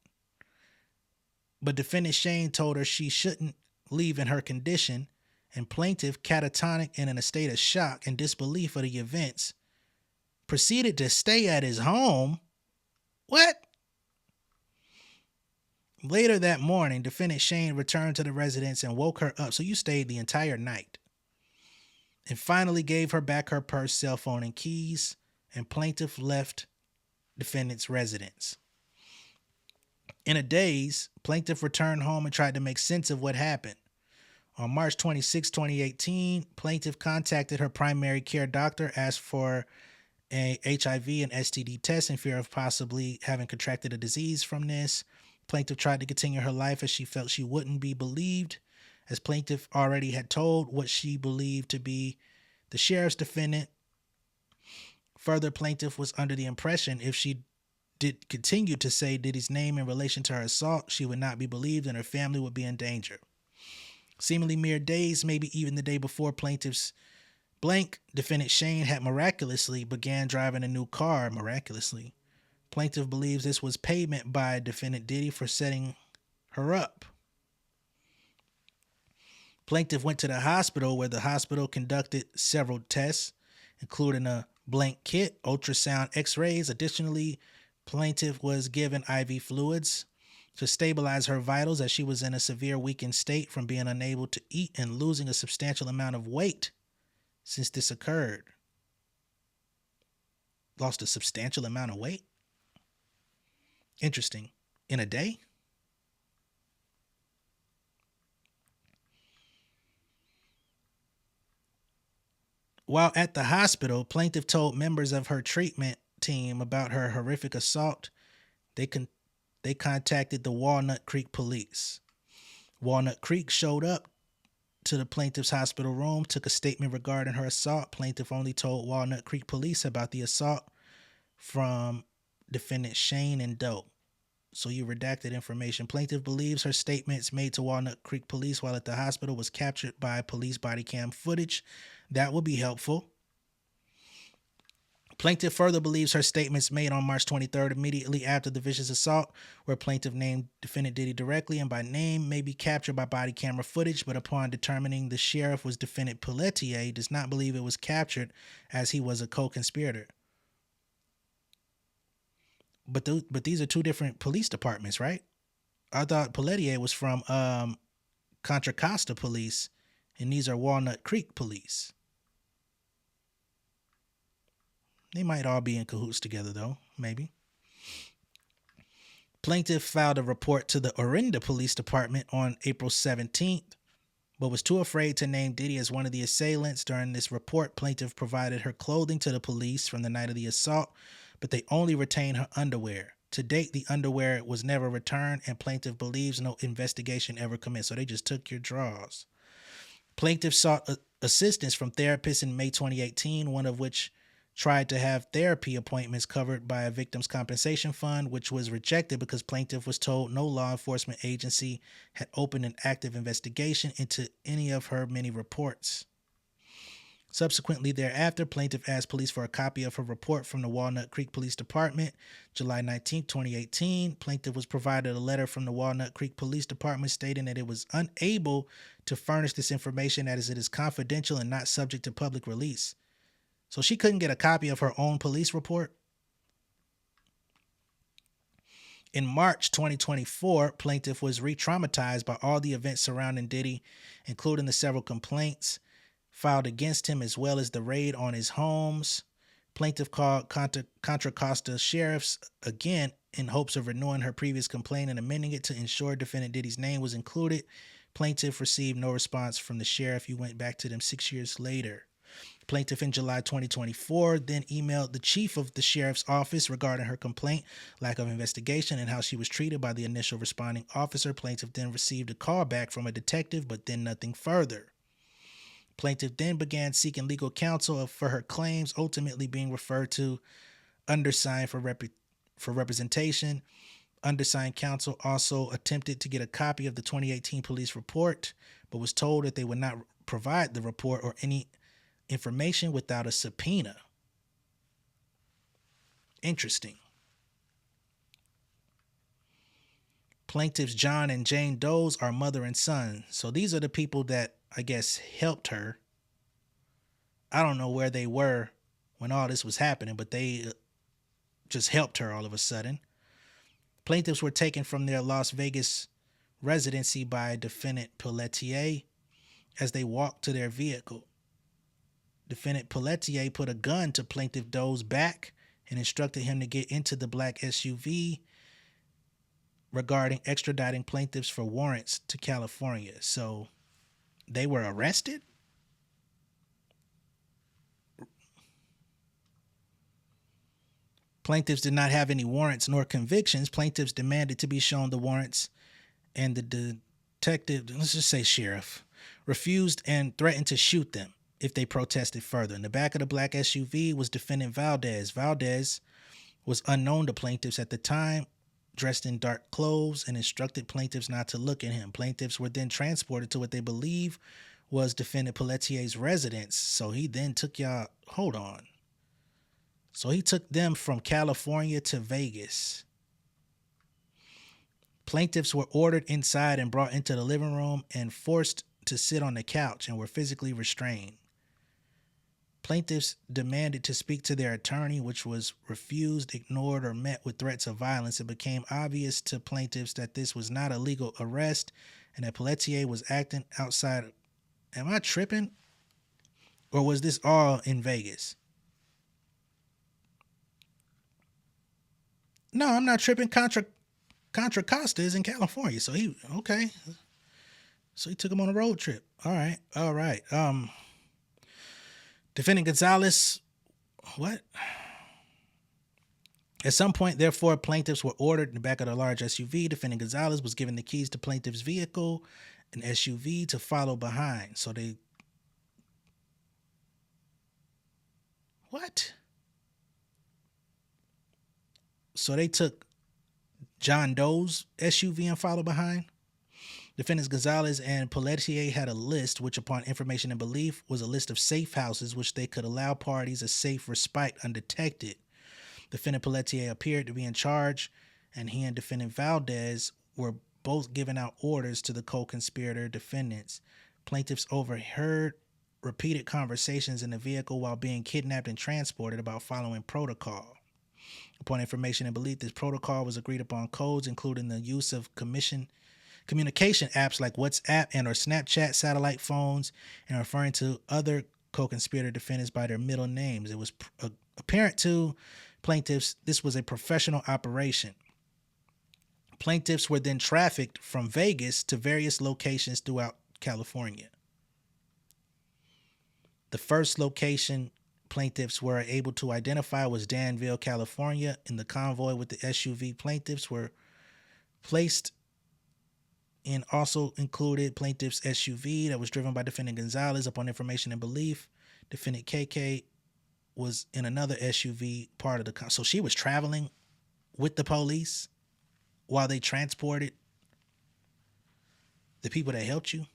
But defendant Shane told her she shouldn't leave in her condition and plaintiff, catatonic and in a state of shock and disbelief of the events, proceeded to stay at his home. What? Later that morning, defendant Shane returned to the residence and woke her up. So you stayed the entire night. And finally gave her back her purse, cell phone, and keys, and plaintiff left defendant's residence. In a daze, plaintiff returned home and tried to make sense of what happened. On March 26, 2018, plaintiff contacted her primary care doctor, asked for a HIV and STD test in fear of possibly having contracted a disease from this. Plaintiff tried to continue her life as she felt she wouldn't be believed, as plaintiff already had told what she believed to be the sheriff's defendant. Further, plaintiff was under the impression if she did continue to say Diddy's name in relation to her assault, she would not be believed and her family would be in danger. Seemingly mere days, maybe even the day before plaintiff's blank, defendant Shane had miraculously began driving a new car. Miraculously. Plaintiff believes this was payment by defendant Diddy for setting her up. Plaintiff went to the hospital, where the hospital conducted several tests, including a blank kit, ultrasound, x-rays. Additionally, plaintiff was given IV fluids to stabilize her vitals, as she was in a severe weakened state from being unable to eat and losing a substantial amount of weight since this occurred. Lost a substantial amount of weight? Interesting. In a day? While at the hospital, plaintiff told members of her treatment team about her horrific assault. They contacted the Walnut Creek police. Walnut Creek showed up to the plaintiff's hospital room, took a statement regarding her assault. Plaintiff only told Walnut Creek police about the assault from defendant Shane and Doe. So you redacted information. Plaintiff believes her statements made to Walnut Creek police while at the hospital was captured by police body cam footage. That would be helpful. Plaintiff further believes her statements made on March 23rd, immediately after the vicious assault, where plaintiff named defendant Diddy directly and by name, may be captured by body camera footage, but upon determining the sheriff was defendant Pelletier, does not believe it was captured, as he was a co-conspirator. But these are two different police departments, right? I thought Pelletier was from Contra Costa Police, and these are Walnut Creek Police. They might all be in cahoots together, though, maybe. Plaintiff filed a report to the Orinda Police Department on April 17th, but was too afraid to name Diddy as one of the assailants. During this report, plaintiff provided her clothing to the police from the night of the assault, but they only retained her underwear. To date, the underwear was never returned, and plaintiff believes no investigation ever commenced. So they just took your drawers. Plaintiff sought assistance from therapists in May 2018, one of which tried to have therapy appointments covered by a victim's compensation fund, which was rejected because plaintiff was told no law enforcement agency had opened an active investigation into any of her many reports. Subsequently thereafter, plaintiff asked police for a copy of her report from the Walnut Creek Police Department. July 19, 2018, plaintiff was provided a letter from the Walnut Creek Police Department stating that it was unable to furnish this information as it is confidential and not subject to public release. So she couldn't get a copy of her own police report. In March 2024, plaintiff was re-traumatized by all the events surrounding Diddy, including the several complaints filed against him, as well as the raid on his homes. Plaintiff called Contra Costa sheriffs again in hopes of renewing her previous complaint and amending it to ensure defendant Diddy's name was included. Plaintiff received no response from the sheriff. He went back to them 6 years later. Plaintiff in July 2024 then emailed the chief of the sheriff's office regarding her complaint, lack of investigation, and how she was treated by the initial responding officer. Plaintiff then received a call back from a detective, but then nothing further. Plaintiff then began seeking legal counsel for her claims, ultimately being referred to undersigned for representation. Undersigned counsel also attempted to get a copy of the 2018 police report, but was told that they would not provide the report or any information without a subpoena. Interesting. Plaintiffs John and Jane Doe's are mother and son. So these are the people that I guess, helped her. I don't know where they were when all this was happening, but they just helped her all of a sudden. Plaintiffs were taken from their Las Vegas residency by defendant Pelletier as they walked to their vehicle. Defendant Pelletier put a gun to Plaintiff Doe's back and instructed him to get into the black SUV regarding extraditing plaintiffs for warrants to California. So they were arrested? Plaintiffs did not have any warrants nor convictions. Plaintiffs demanded to be shown the warrants, and the detective, let's just say sheriff, refused and threatened to shoot them if they protested further. In the back of the black SUV was defendant Valdez. Valdez was unknown to plaintiffs at the time, dressed in dark clothes, and instructed plaintiffs not to look at him. Plaintiffs were then transported to what they believe was defendant Pelletier's residence. So he then took hold on. So he took them from California to Vegas. Plaintiffs were ordered inside and brought into the living room and forced to sit on the couch and were physically restrained. Plaintiffs demanded to speak to their attorney, which was refused, ignored, or met with threats of violence. It became obvious to plaintiffs that this was not a legal arrest and that Pelletier was acting outside. Am I tripping? Or was this all in Vegas? No, I'm not tripping. Contra Costa is in California. So he took him on a road trip. All right. Defendant Gonzalez, what? At some point, therefore, plaintiffs were ordered in the back of the large SUV. Defendant Gonzalez was given the keys to plaintiff's vehicle, an SUV, to follow behind. So they... What? So they took John Doe's SUV and followed behind? Defendants Gonzalez and Pelletier had a list, which upon information and belief was a list of safe houses which they could allow parties a safe respite undetected. Defendant Pelletier appeared to be in charge, and he and defendant Valdez were both giving out orders to the co-conspirator defendants. Plaintiffs overheard repeated conversations in the vehicle while being kidnapped and transported about following protocol. Upon information and belief, this protocol was agreed upon codes, including the use of communication apps like WhatsApp and or Snapchat, satellite phones, and referring to other co-conspirator defendants by their middle names. It was apparent to plaintiffs this was a professional operation. Plaintiffs were then trafficked from Vegas to various locations throughout California. The first location plaintiffs were able to identify was Danville, California. In the convoy with the SUV, plaintiffs were placed in also included plaintiff's SUV that was driven by defendant Gonzalez. Upon information and belief, defendant KK was in another SUV part of the... So she was traveling with the police while they transported the people that helped you.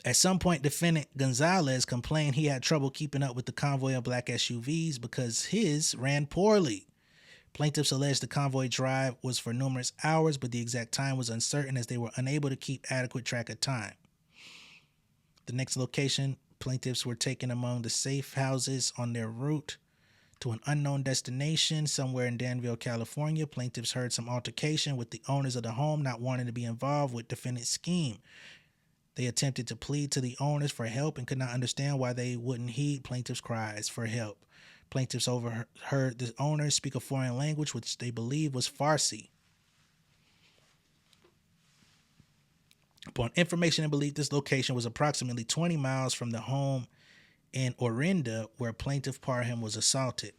At some point, defendant Gonzalez complained he had trouble keeping up with the convoy of black SUVs because his ran poorly. Plaintiffs alleged the convoy drive was for numerous hours, but the exact time was uncertain as they were unable to keep adequate track of time. The next location, plaintiffs were taken among the safe houses on their route to an unknown destination somewhere in Danville, California. Plaintiffs heard some altercation with the owners of the home not wanting to be involved with defendant's scheme. They attempted to plead to the owners for help and could not understand why they wouldn't heed plaintiffs' cries for help. Plaintiffs overheard the owners speak a foreign language, which they believed was Farsi. Upon information and belief, this location was approximately 20 miles from the home in Orinda where plaintiff Parham was assaulted.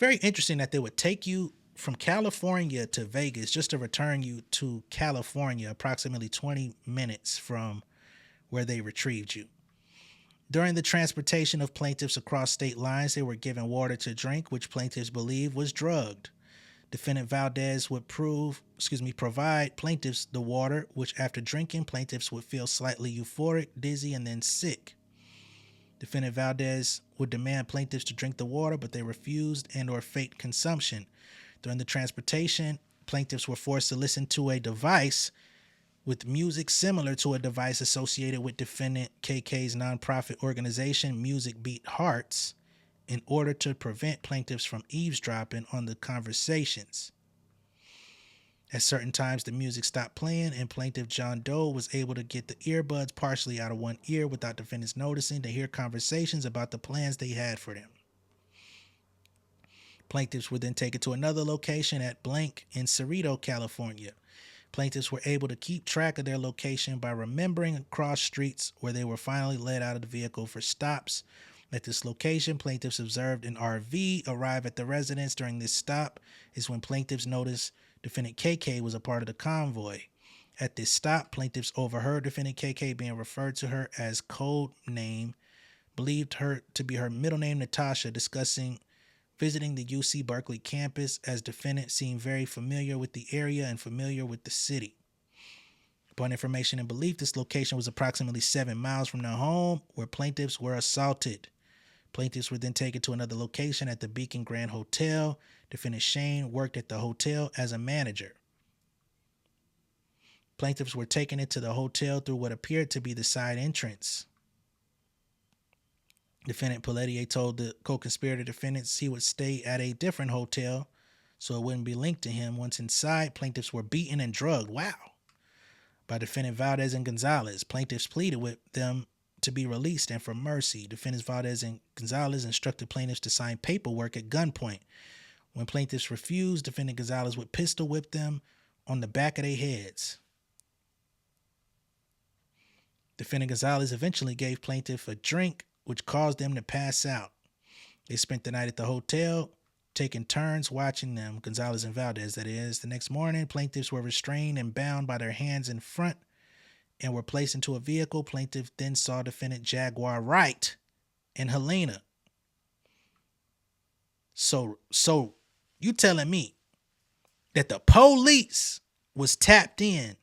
Very interesting that they would take you from California to Vegas just to return you to California approximately 20 minutes from where they retrieved you. During the transportation of plaintiffs across state lines, they were given water to drink, which plaintiffs believed was drugged. Defendant Valdez would provide plaintiffs the water, which after drinking, plaintiffs would feel slightly euphoric, dizzy, and then sick. Defendant Valdez would demand plaintiffs to drink the water, but they refused and or faked consumption. During the transportation, plaintiffs were forced to listen to a device with music similar to a device associated with defendant KK's nonprofit organization, Music Beat Hearts, in order to prevent plaintiffs from eavesdropping on the conversations. At certain times, the music stopped playing, and plaintiff John Doe was able to get the earbuds partially out of one ear without defendants noticing to hear conversations about the plans they had for them. Plaintiffs were then taken to another location at Blank in Cerrito, California. Plaintiffs were able to keep track of their location by remembering across streets where they were finally led out of the vehicle for stops. At this location, plaintiffs observed an RV arrive at the residence. During this stop is when plaintiffs noticed defendant KK was a part of the convoy. At this stop, plaintiffs overheard defendant KK being referred to her as code name, believed her to be her middle name Natasha, discussing visiting the UC Berkeley campus, as defendant seemed very familiar with the area and familiar with the city. Upon information and belief, this location was approximately 7 miles from their home, where plaintiffs were assaulted. Plaintiffs were then taken to another location at the Beacon Grand Hotel. Defendant Shane worked at the hotel as a manager. Plaintiffs were taken into the hotel through what appeared to be the side entrance. Defendant Pelletier told the co-conspirator defendants he would stay at a different hotel so it wouldn't be linked to him. Once inside, plaintiffs were beaten and drugged. Wow. By defendant Valdez and Gonzalez. Plaintiffs pleaded with them to be released and for mercy. Defendants Valdez and Gonzalez instructed plaintiffs to sign paperwork at gunpoint. When plaintiffs refused, defendant Gonzalez would pistol whip them on the back of their heads. Defendant Gonzalez eventually gave plaintiff a drink, which caused them to pass out. They spent the night at the hotel, taking turns watching them, Gonzalez and Valdez, that is. The next morning, plaintiffs were restrained and bound by their hands in front and were placed into a vehicle. Plaintiff then saw defendant Jaguar Wright and Helena. So you telling me that the police was tapped in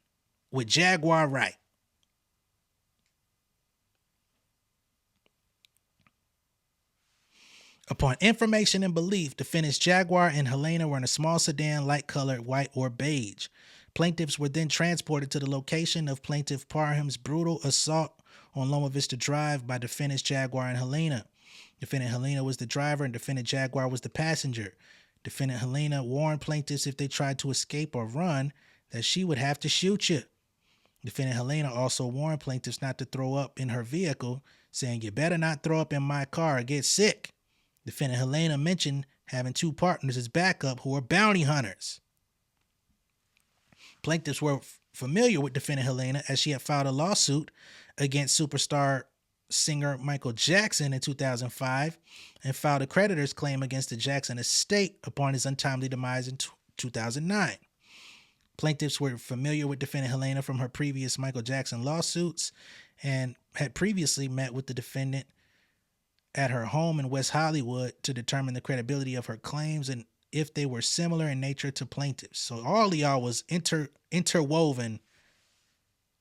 with Jaguar Wright? Upon information and belief, defendants Jaguar and Helena were in a small sedan, light-colored white or beige. Plaintiffs were then transported to the location of plaintiff Parham's brutal assault on Loma Vista Drive by defendants Jaguar and Helena. Defendant Helena was the driver and defendant Jaguar was the passenger. Defendant Helena warned plaintiffs if they tried to escape or run that she would have to shoot you. Defendant Helena also warned plaintiffs not to throw up in her vehicle, saying, "You better not throw up in my car or get sick." Defendant Helena mentioned having two partners as backup who were bounty hunters. Plaintiffs were familiar with defendant Helena as she had filed a lawsuit against superstar singer Michael Jackson in 2005 and filed a creditor's claim against the Jackson estate upon his untimely demise in 2009. Plaintiffs were familiar with defendant Helena from her previous Michael Jackson lawsuits and had previously met with the defendant at her home in West Hollywood to determine the credibility of her claims and if they were similar in nature to plaintiffs. So all of y'all was interwoven.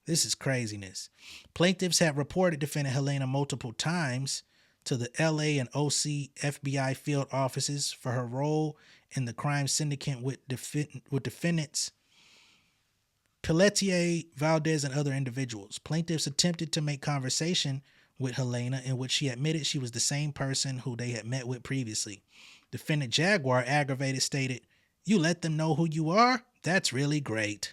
This is craziness. Plaintiffs have reported defendant Helena multiple times to the LA and OC FBI field offices for her role in the crime syndicate with defendants Pelletier, Valdez, and other individuals. Plaintiffs attempted to make conversation with Helena, in which she admitted she was the same person who they had met with previously. Defendant Jaguar, aggravated, stated, "You let them know who you are? That's really great."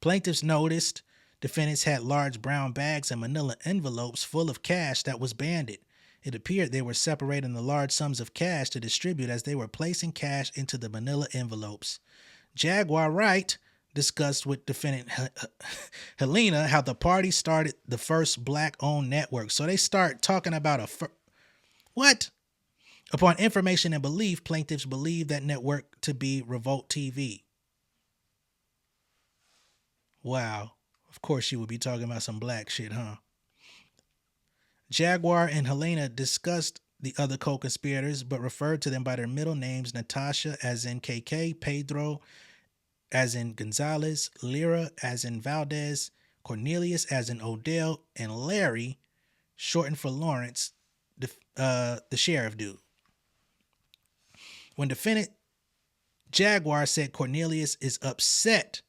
Plaintiffs noticed defendants had large brown bags and manila envelopes full of cash that was banded. It appeared they were separating the large sums of cash to distribute as they were placing cash into the manila envelopes. Jaguar Wright discussed with defendant Helena how the party started the first black-owned network. So they start talking about what? Upon information and belief, plaintiffs believe that network to be Revolt TV. Wow. Of course you would be talking about some black shit, huh? Jaguar and Helena discussed the other co-conspirators, but referred to them by their middle names, Natasha as in KK, Pedro as in Gonzalez, Lyra as in Valdez, Cornelius as in Odell, and Larry, shortened for Lawrence, the sheriff dude. When defendant Jaguar said Cornelius is upset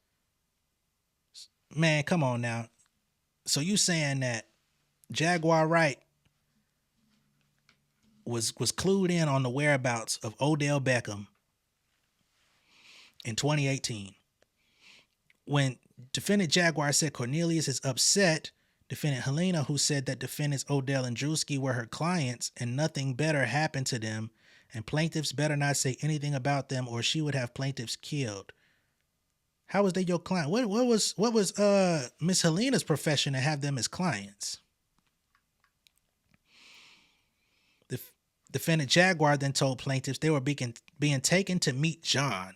Man, come on now. So you saying that Jaguar Wright was clued in on the whereabouts of Odell Beckham in 2018. When defendant Jaguar said Cornelius is upset, defendant Helena, who said that defendants Odell and Druski were her clients and nothing better happened to them, and plaintiffs better not say anything about them or she would have plaintiffs killed. How was they your client? What was Miss Helena's profession to have them as clients? The defendant Jaguar then told plaintiffs they were being taken to meet John.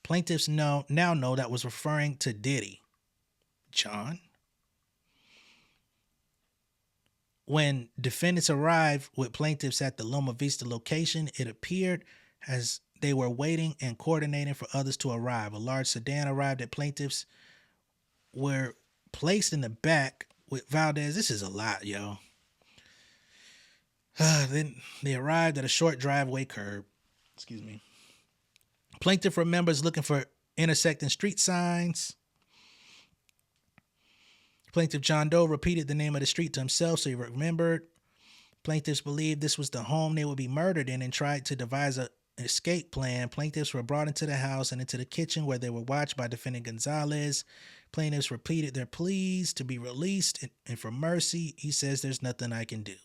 Plaintiffs now know that was referring to Diddy. John? When defendants arrived with plaintiffs at the Loma Vista location, it appeared as they were waiting and coordinating for others to arrive. A large sedan arrived at plaintiffs, were placed in the back with Valdez. This is a lot, yo. Then they arrived at a short driveway curb. Excuse me. Plaintiff remembers looking for intersecting street signs. Plaintiff John Doe repeated the name of the street to himself so he remembered. Plaintiffs believed this was the home they would be murdered in and tried to devise an escape plan. Plaintiffs were brought into the house and into the kitchen where they were watched by defendant Gonzalez. Plaintiffs repeated their pleas to be released and for mercy. He says, "There's nothing I can do."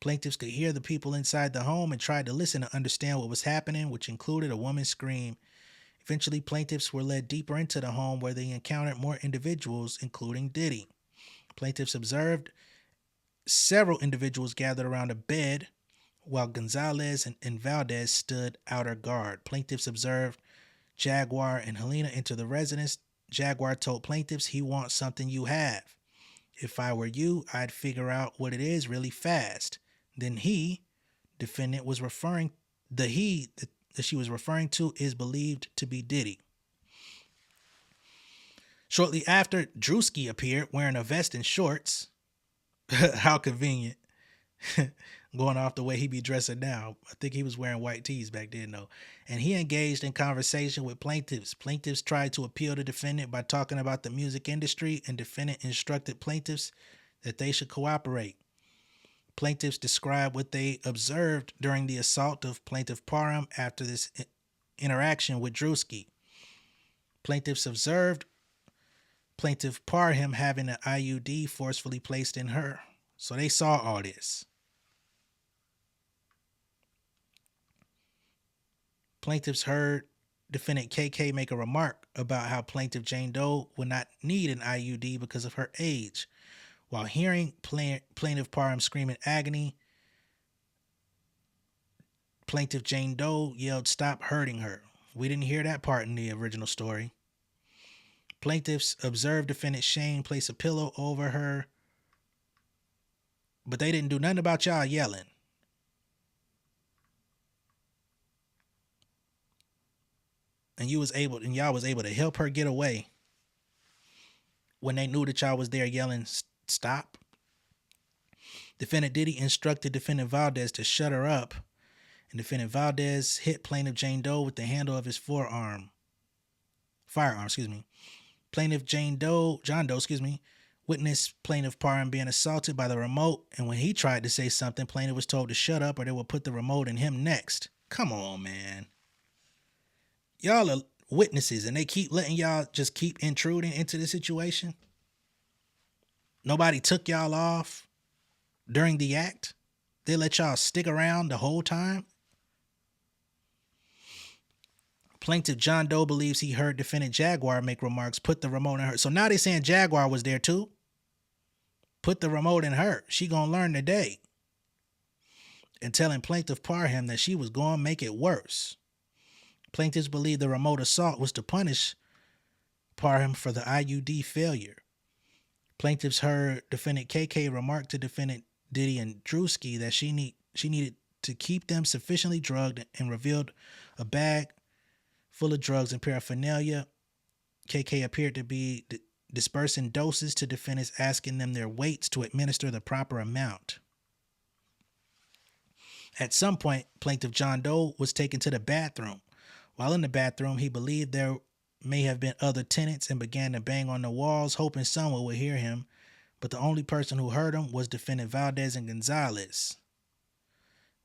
Plaintiffs could hear the people inside the home and tried to listen to understand what was happening, which included a woman's scream. Eventually, plaintiffs were led deeper into the home where they encountered more individuals, including Diddy. Plaintiffs observed several individuals gathered around a bed while Gonzalez and Valdez stood outer guard. Plaintiffs observed Jaguar and Helena enter the residence. Jaguar told plaintiffs he wants something you have. "If I were you, I'd figure out what it is really fast." Then defendant was referring, that she was referring to is believed to be Diddy. Shortly after, Druski appeared wearing a vest and shorts. How convenient. Going off the way he be dressing now. I think he was wearing white tees back then, though. And he engaged in conversation with plaintiffs. Plaintiffs tried to appeal to defendant by talking about the music industry, and defendant instructed plaintiffs that they should cooperate. Plaintiffs described what they observed during the assault of Plaintiff Parham after this interaction with Druski. Plaintiffs observed Plaintiff Parham having an IUD forcefully placed in her. So they saw all this. Plaintiffs heard defendant KK make a remark about how plaintiff Jane Doe would not need an IUD because of her age. While hearing plaintiff Parham scream in agony, plaintiff Jane Doe yelled, "Stop hurting her." We didn't hear that part in the original story. Plaintiffs observed defendant Shane place a pillow over her, but they didn't do nothing about y'all yelling. And y'all was able to help her get away when they knew that y'all was there yelling, "Stop." Defendant Diddy instructed defendant Valdez to shut her up, and defendant Valdez hit plaintiff Jane Doe with the handle of his firearm. Plaintiff John Doe, witnessed plaintiff Parham being assaulted by the remote, and when he tried to say something, plaintiff was told to shut up or they would put the remote in him next. Come on, man. Y'all are witnesses, and they keep letting y'all just keep intruding into the situation. Nobody took y'all off during the act. They let y'all stick around the whole time. Plaintiff John Doe believes he heard defendant Jaguar make remarks, "Put the remote in her." So now they saying Jaguar was there too. Put the remote in her. She gonna learn today. And telling plaintiff Parham that she was gonna make it worse. Plaintiffs believe the remote assault was to punish Parham for the IUD failure. Plaintiffs heard defendant KK remark to defendant Diddy and Druski that she needed to keep them sufficiently drugged, and revealed a bag full of drugs and paraphernalia. KK appeared to be dispersing doses to defendants, asking them their weights to administer the proper amount. At some point, plaintiff John Doe was taken to the bathroom. While in the bathroom, he believed there may have been other tenants and began to bang on the walls, hoping someone would hear him, but the only person who heard him was defendant Valdez and Gonzalez.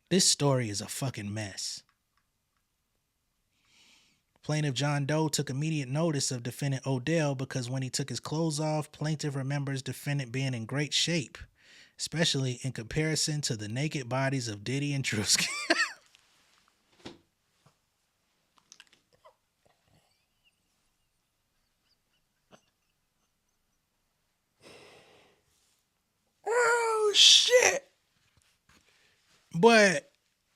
This story is a fucking mess. Plaintiff John Doe took immediate notice of defendant Odell because when he took his clothes off, plaintiff remembers defendant being in great shape, especially in comparison to the naked bodies of Diddy and Druski. Oh shit. But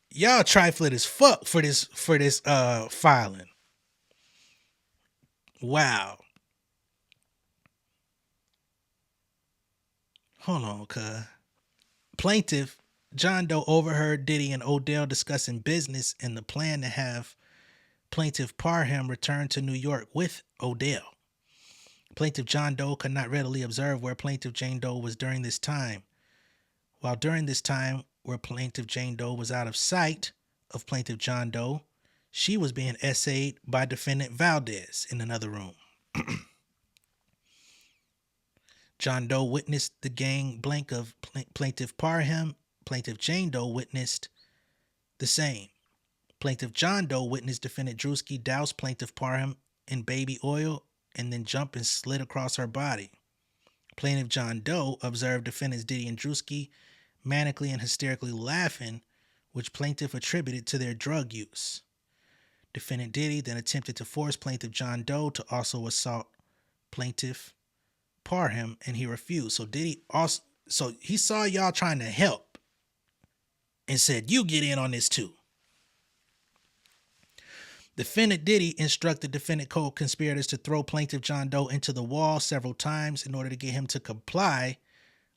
y'all trifling as fuck for this filing. Wow. Hold on, cuz. Plaintiff John Doe overheard Diddy and Odell discussing business and the plan to have plaintiff Parham return to New York with Odell. Plaintiff John Doe could not readily observe where plaintiff Jane Doe was during this time. While during this time where plaintiff Jane Doe was out of sight of plaintiff John Doe, she was being essayed by defendant Valdez in another room. John Doe witnessed the gang blank of plaintiff Parham. Plaintiff Jane Doe witnessed the same. Plaintiff John Doe witnessed defendant Druski douse plaintiff Parham in baby oil and then jump and slid across her body. Plaintiff John Doe observed defendants Diddy and Druski manically and hysterically laughing, which plaintiff attributed to their drug use. Defendant Diddy then attempted to force plaintiff John Doe to also assault plaintiff Parham, and he refused. So he saw y'all trying to help and said, "You get in on this too." Defendant Diddy instructed defendant co-conspirators to throw plaintiff John Doe into the wall several times in order to get him to comply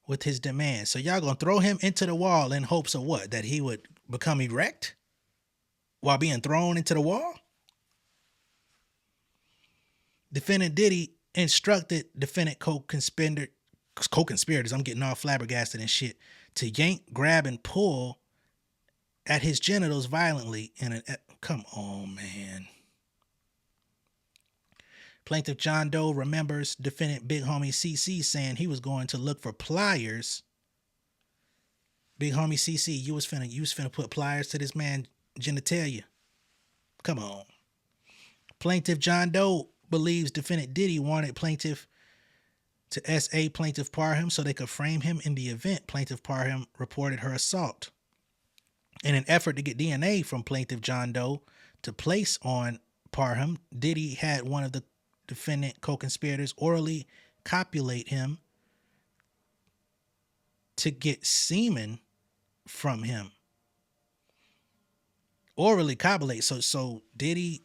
with his demands. So y'all gonna throw him into the wall in hopes of what? That he would become erect while being thrown into the wall? Defendant Diddy instructed defendant co-conspirators, I'm getting all flabbergasted and shit, to yank, grab, and pull at his genitals violently come on, man. Plaintiff John Doe remembers defendant Big Homie CC saying he was going to look for pliers. Big Homie CC, you was finna put pliers to this man genitalia. Come on. Plaintiff John Doe believes defendant Diddy wanted plaintiff to SA plaintiff Parham so they could frame him in the event plaintiff Parham reported her assault. In an effort to get DNA from plaintiff John Doe to place on Parham, Diddy had one of the defendant co-conspirators orally copulate him to get semen from him. Orally copulate. So Diddy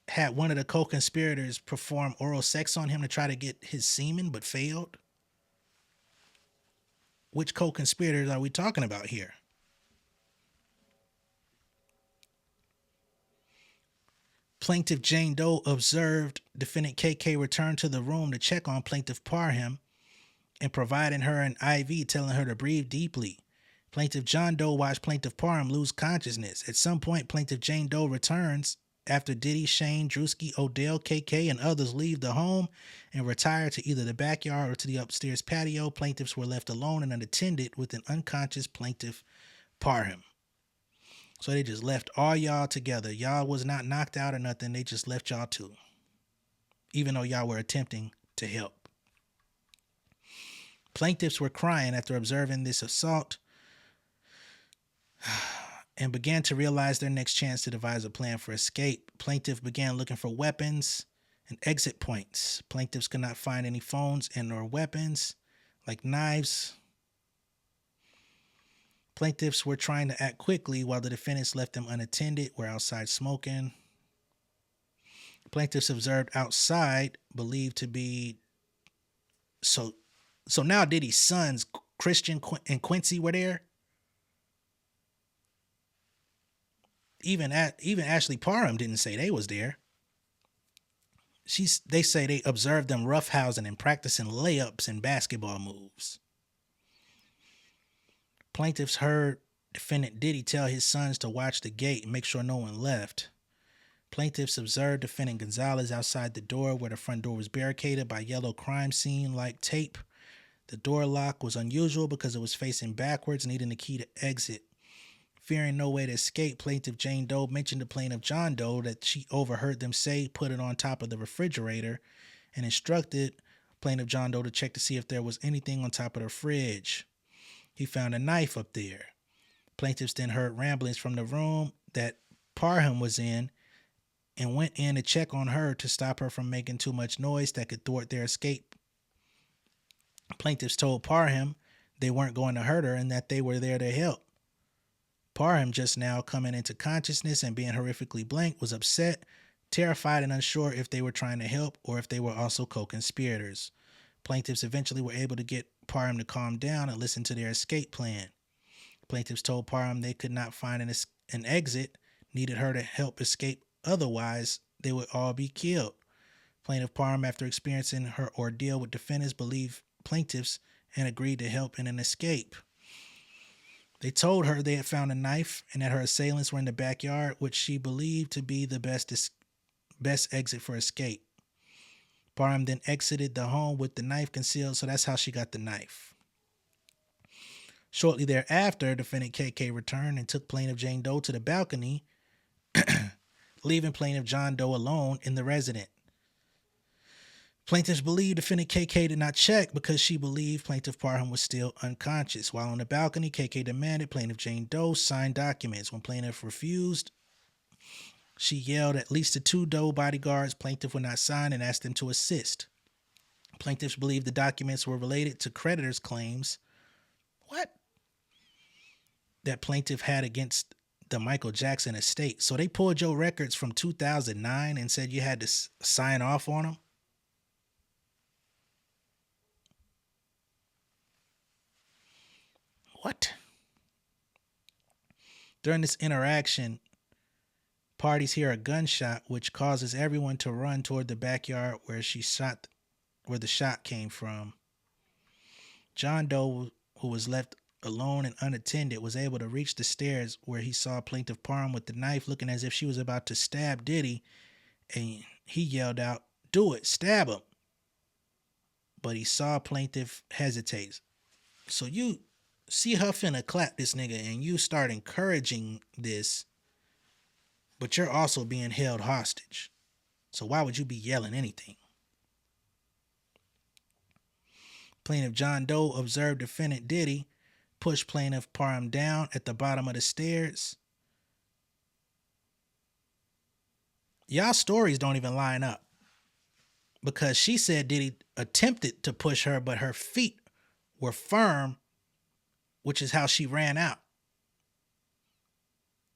had one of the co-conspirators perform oral sex on him to try to get his semen, but failed. Which co-conspirators are we talking about here? Plaintiff Jane Doe observed defendant KK return to the room to check on plaintiff Parham and providing her an IV, telling her to breathe deeply. Plaintiff John Doe watched plaintiff Parham lose consciousness. At some point, plaintiff Jane Doe returns after Diddy, Shane, Druski, Odell, KK, and others leave the home and retire to either the backyard or to the upstairs patio. Plaintiffs were left alone and unattended with an unconscious plaintiff Parham. So they just left all y'all together. Y'all was not knocked out or nothing. They just left y'all too, even though y'all were attempting to help. Plaintiffs were crying after observing this assault and began to realize their next chance to devise a plan for escape. Plaintiff began looking for weapons and exit points. Plaintiffs could not find any phones and or weapons like knives. Plaintiffs were trying to act quickly while the defendants left them unattended, were outside smoking. Plaintiffs observed outside, believed to be... So now Diddy's sons, Christian and Quincy, were there. Even Ashley Parham didn't say they was there. They say they observed them roughhousing and practicing layups and basketball moves. Plaintiffs heard defendant Diddy tell his sons to watch the gate and make sure no one left. Plaintiffs observed defendant Gonzalez outside the door where the front door was barricaded by yellow crime scene-like tape. The door lock was unusual because it was facing backwards, needing a key to exit. Fearing no way to escape, Plaintiff Jane Doe mentioned to Plaintiff John Doe that she overheard them say put it on top of the refrigerator and instructed Plaintiff John Doe to check to see if there was anything on top of the fridge. He found a knife up there. Plaintiffs then heard ramblings from the room that Parham was in and went in to check on her to stop her from making too much noise that could thwart their escape. Plaintiffs told Parham they weren't going to hurt her and that they were there to help. Parham, just now coming into consciousness and being horrifically blank, was upset, terrified, and unsure if they were trying to help or if they were also co-conspirators. Plaintiffs eventually were able to get Parham to calm down and listen to their escape plan. Plaintiffs told Parham they could not find an exit, needed her to help escape, otherwise they would all be killed. Plaintiff Parham, after experiencing her ordeal with defendants, believed plaintiffs and agreed to help in an escape. They told her they had found a knife and that her assailants were in the backyard, which she believed to be the best exit for escape. Parham then exited the home with the knife concealed, so that's how she got the knife. Shortly thereafter, defendant KK returned and took plaintiff Jane Doe to the balcony, leaving plaintiff John Doe alone in the residence. Plaintiffs believed defendant KK did not check because she believed plaintiff Parham was still unconscious. While on the balcony, KK demanded plaintiff Jane Doe sign documents. When plaintiff refused, she yelled at least the 2 Doe bodyguards plaintiff would not sign and asked them to assist. Plaintiffs believed the documents were related to creditors' claims. What? That plaintiff had against the Michael Jackson estate. So they pulled your records from 2009 and said you had to sign off on them? What? During this interaction, parties hear a gunshot, which causes everyone to run toward the backyard where the shot came from. John Doe, who was left alone and unattended, was able to reach the stairs where he saw plaintiff Parham with the knife looking as if she was about to stab Diddy, and he yelled out, "Do it, stab him." But he saw plaintiff hesitate. So you see her finna clap this nigga and you start encouraging this, but you're also being held hostage. So why would you be yelling anything? Plaintiff John Doe observed defendant Diddy push plaintiff Parham down at the bottom of the stairs. Y'all stories don't even line up, because she said Diddy attempted to push her, but her feet were firm, which is how she ran out.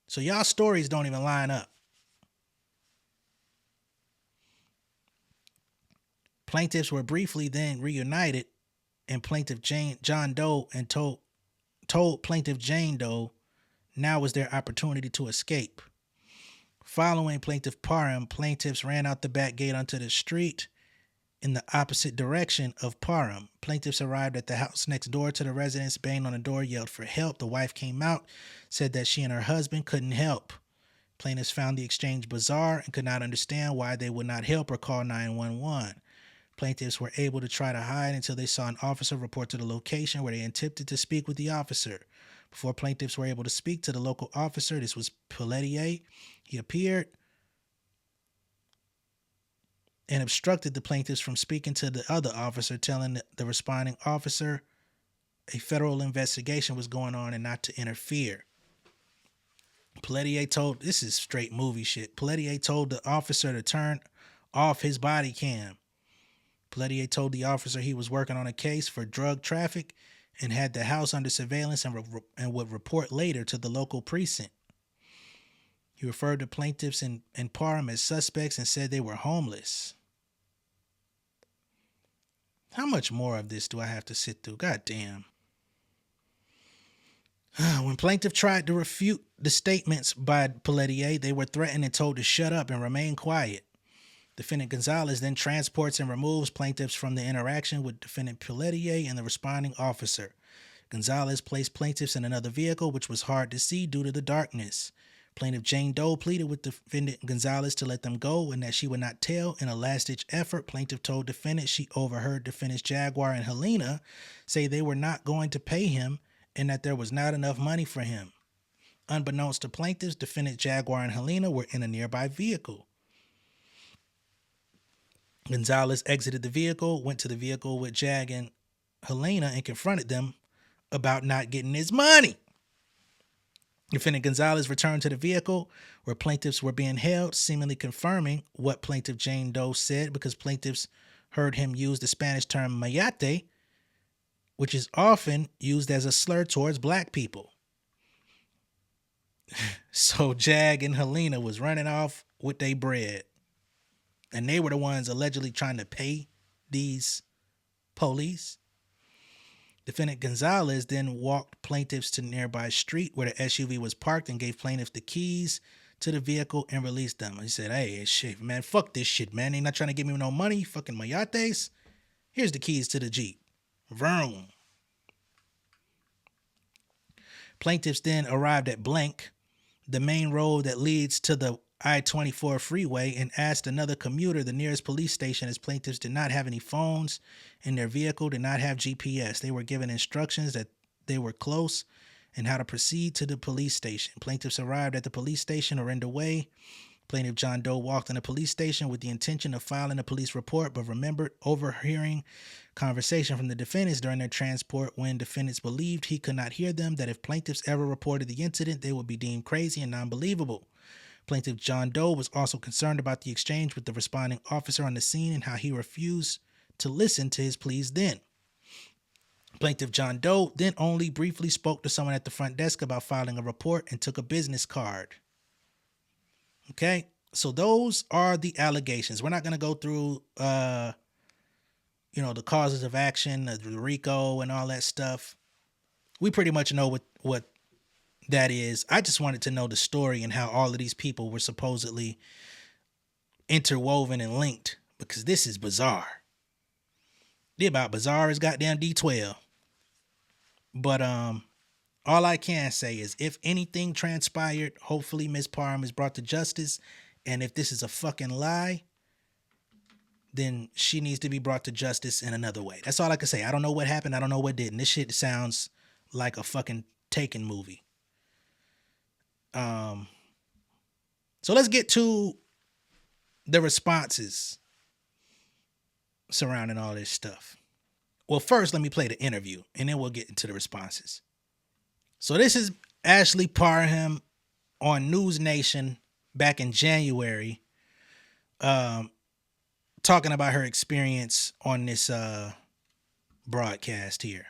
So y'all stories don't even line up. Plaintiffs were briefly then reunited, and plaintiff John Doe and told plaintiff Jane Doe now was their opportunity to escape. Following plaintiff Parham, plaintiffs ran out the back gate onto the street in the opposite direction of Parham. Plaintiffs arrived at the house next door to the residence, banged on the door, yelled for help. The wife came out, said that she and her husband couldn't help. Plaintiffs found the exchange bizarre and could not understand why they would not help or call 911. Plaintiffs were able to try to hide until they saw an officer report to the location, where they attempted to speak with the officer. Before plaintiffs were able to speak to the local officer, this was Pelletier, he appeared and obstructed the plaintiffs from speaking to the other officer, telling the responding officer a federal investigation was going on and not to interfere. Pelletier told, this is straight movie shit, Pelletier told the officer to turn off his body cam. Pelletier told the officer he was working on a case for drug traffic and had the house under surveillance and would report later to the local precinct. He referred to plaintiffs and Parham as suspects and said they were homeless. How much more of this do I have to sit through? God damn. When plaintiff tried to refute the statements by Pelletier, they were threatened and told to shut up and remain quiet. Defendant Gonzalez then transports and removes plaintiffs from the interaction with defendant Pelletier and the responding officer. Gonzalez placed plaintiffs in another vehicle, which was hard to see due to the darkness. Plaintiff Jane Doe pleaded with defendant Gonzalez to let them go and that she would not tell. In a last-ditch effort, plaintiff told defendant she overheard defendants Jaguar and Helena say they were not going to pay him and that there was not enough money for him. Unbeknownst to plaintiffs, defendant Jaguar and Helena were in a nearby vehicle. Gonzalez exited the vehicle, went to the vehicle with Jag and Helena and confronted them about not getting his money. Defendant Gonzalez returned to the vehicle where plaintiffs were being held, seemingly confirming what plaintiff Jane Doe said because plaintiffs heard him use the Spanish term mayate, which is often used as a slur towards black people. So Jag and Helena was running off with their bread. And they were the ones allegedly trying to pay these police. Defendant Gonzalez then walked plaintiffs to the nearby street where the SUV was parked and gave plaintiffs the keys to the vehicle and released them. He said, hey, shit, man, fuck this shit, man. They not trying to give me no money, fucking mayates. Here's the keys to the Jeep. Vroom. Plaintiffs then arrived at Blank, the main road that leads to the I-24 freeway, and asked another commuter the nearest police station as plaintiffs did not have any phones in their vehicle, did not have GPS. They were given instructions that they were close and how to proceed to the police station. Plaintiffs arrived at the police station or in the way. Plaintiff John Doe walked in the police station with the intention of filing a police report, but remembered overhearing conversation from the defendants during their transport when defendants believed he could not hear them, that if plaintiffs ever reported the incident, they would be deemed crazy and non-believable. Plaintiff John Doe was also concerned about the exchange with the responding officer on the scene and how he refused to listen to his pleas then. Plaintiff John Doe then only briefly spoke to someone at the front desk about filing a report and took a business card. Okay, so those are the allegations. We're not going to go through, the causes of action, the RICO and all that stuff. We pretty much know what that is. I just wanted to know the story and how all of these people were supposedly interwoven and linked, because this is bizarre. They're about bizarre as goddamn D12. But all I can say is if anything transpired, hopefully Ms. Parham is brought to justice. And if this is a fucking lie, then she needs to be brought to justice in another way. That's all I can say. I don't know what happened. I don't know what didn't. This shit sounds like a fucking Taken movie. So let's get to the responses surrounding all this stuff. Well, first, let me play the interview, and then we'll get into the responses. So this is Ashley Parham on News Nation back in January, talking about her experience on this broadcast here.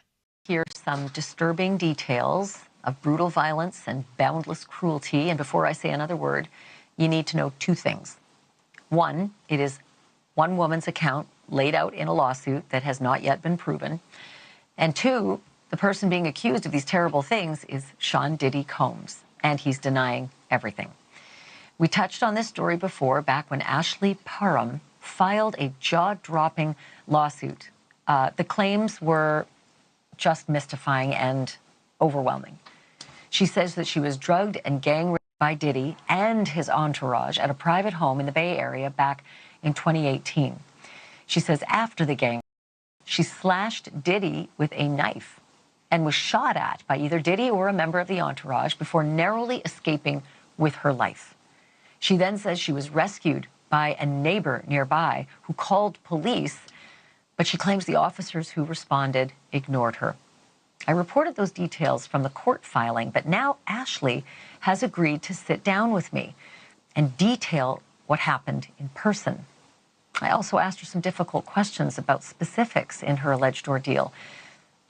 Here's some disturbing details of brutal violence and boundless cruelty. And before I say another word, you need to know two things. One, it is one woman's account laid out in a lawsuit that has not yet been proven. And two, the person being accused of these terrible things is Sean Diddy Combs, and he's denying everything. We touched on this story before, back when Ashley Parham filed a jaw-dropping lawsuit. The claims were just mystifying and overwhelming. She says that she was drugged and gang raped by Diddy and his entourage at a private home in the Bay Area back in 2018. She says after the gang, she slashed Diddy with a knife and was shot at by either Diddy or a member of the entourage before narrowly escaping with her life. She then says she was rescued by a neighbor nearby who called police, but she claims the officers who responded ignored her. I reported those details from the court filing, but now Ashley has agreed to sit down with me and detail what happened in person. I also asked her some difficult questions about specifics in her alleged ordeal.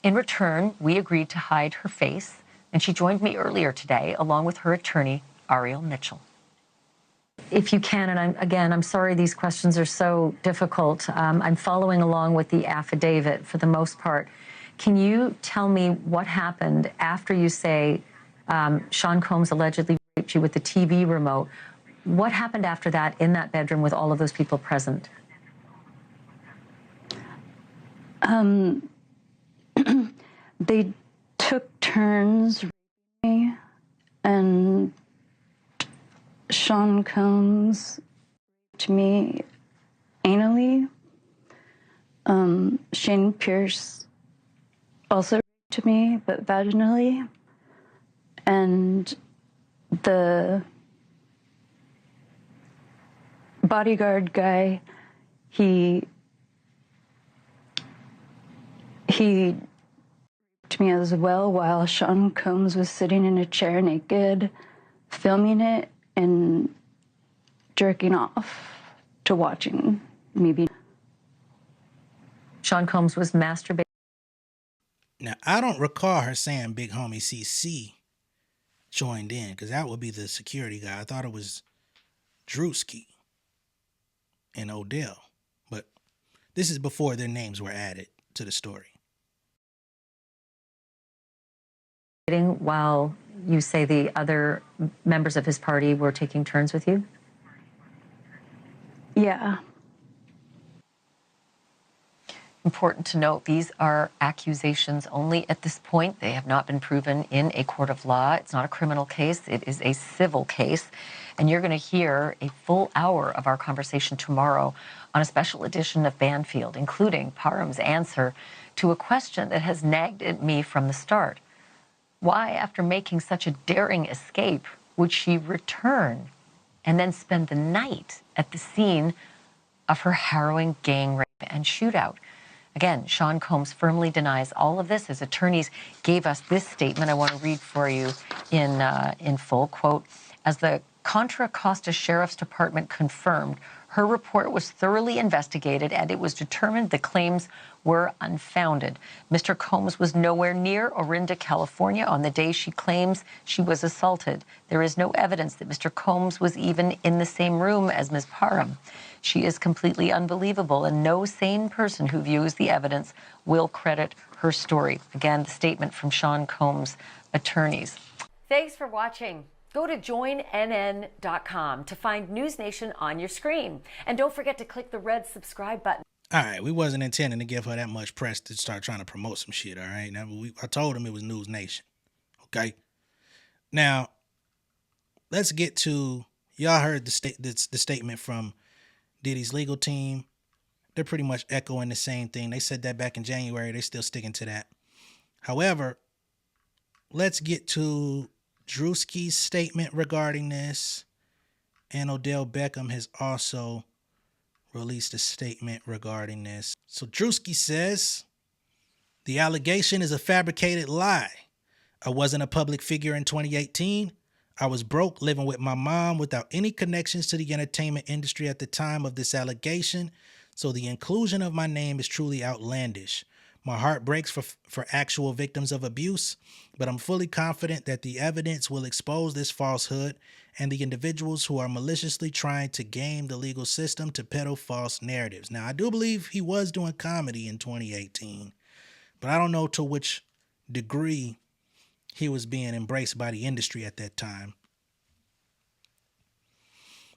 In return, we agreed to hide her face, and she joined me earlier today along with her attorney, Ariel Mitchell. If you can, and I'm sorry these questions are so difficult. I'm following along with the affidavit for the most part. Can you tell me what happened after you say Sean Combs allegedly raped you with the TV remote? What happened after that in that bedroom with all of those people present? They took turns raping me, and Sean Combs to me anally. Shane Pierce also to me, but vaginally. And the bodyguard guy, he to me as well while Sean Combs was sitting in a chair naked, filming it and jerking off to watching me be. Sean Combs was masturbating. Now, I don't recall her saying Big Homie CC joined in, because that would be the security guy. I thought it was Druski and Odell. But this is before their names were added to the story. While you say the other members of his party were taking turns with you? Yeah. Important to note, these are accusations only at this point. They have not been proven in a court of law. It's not a criminal case. It is a civil case. And you're going to hear a full hour of our conversation tomorrow on a special edition of Banfield, including Parham's answer to a question that has nagged at me from the start. Why, after making such a daring escape, would she return and then spend the night at the scene of her harrowing gang rape and shootout? Again, Sean Combs firmly denies all of this. His attorneys gave us this statement I want to read for you in full. Quote, as the Contra Costa Sheriff's Department confirmed, her report was thoroughly investigated and it was determined the claims were unfounded. Mr. Combs was nowhere near Orinda, California on the day she claims she was assaulted. There is no evidence that Mr. Combs was even in the same room as Ms. Parham. She is completely unbelievable, and no sane person who views the evidence will credit her story. Again, the statement from Sean Combs' attorneys. Thanks for watching. Go to joinnn.com to find News Nation on your screen. And don't forget to click the red subscribe button. All right, we wasn't intending to give her that much press to start trying to promote some shit, all right? Now, I told him it was News Nation, okay? Now, let's get to, y'all heard the statement from Diddy's legal team. They're pretty much echoing the same thing. They said that back in January. They're still sticking to that. However, let's get to Druski's statement regarding this. And Odell Beckham has also released a statement regarding this. So Druski says, the allegation is a fabricated lie. I wasn't a public figure in 2018. I was broke, living with my mom without any connections to the entertainment industry at the time of this allegation. So the inclusion of my name is truly outlandish. My heart breaks for actual victims of abuse, but I'm fully confident that the evidence will expose this falsehood and the individuals who are maliciously trying to game the legal system to peddle false narratives. Now, I do believe he was doing comedy in 2018, but I don't know to which degree he was being embraced by the industry at that time.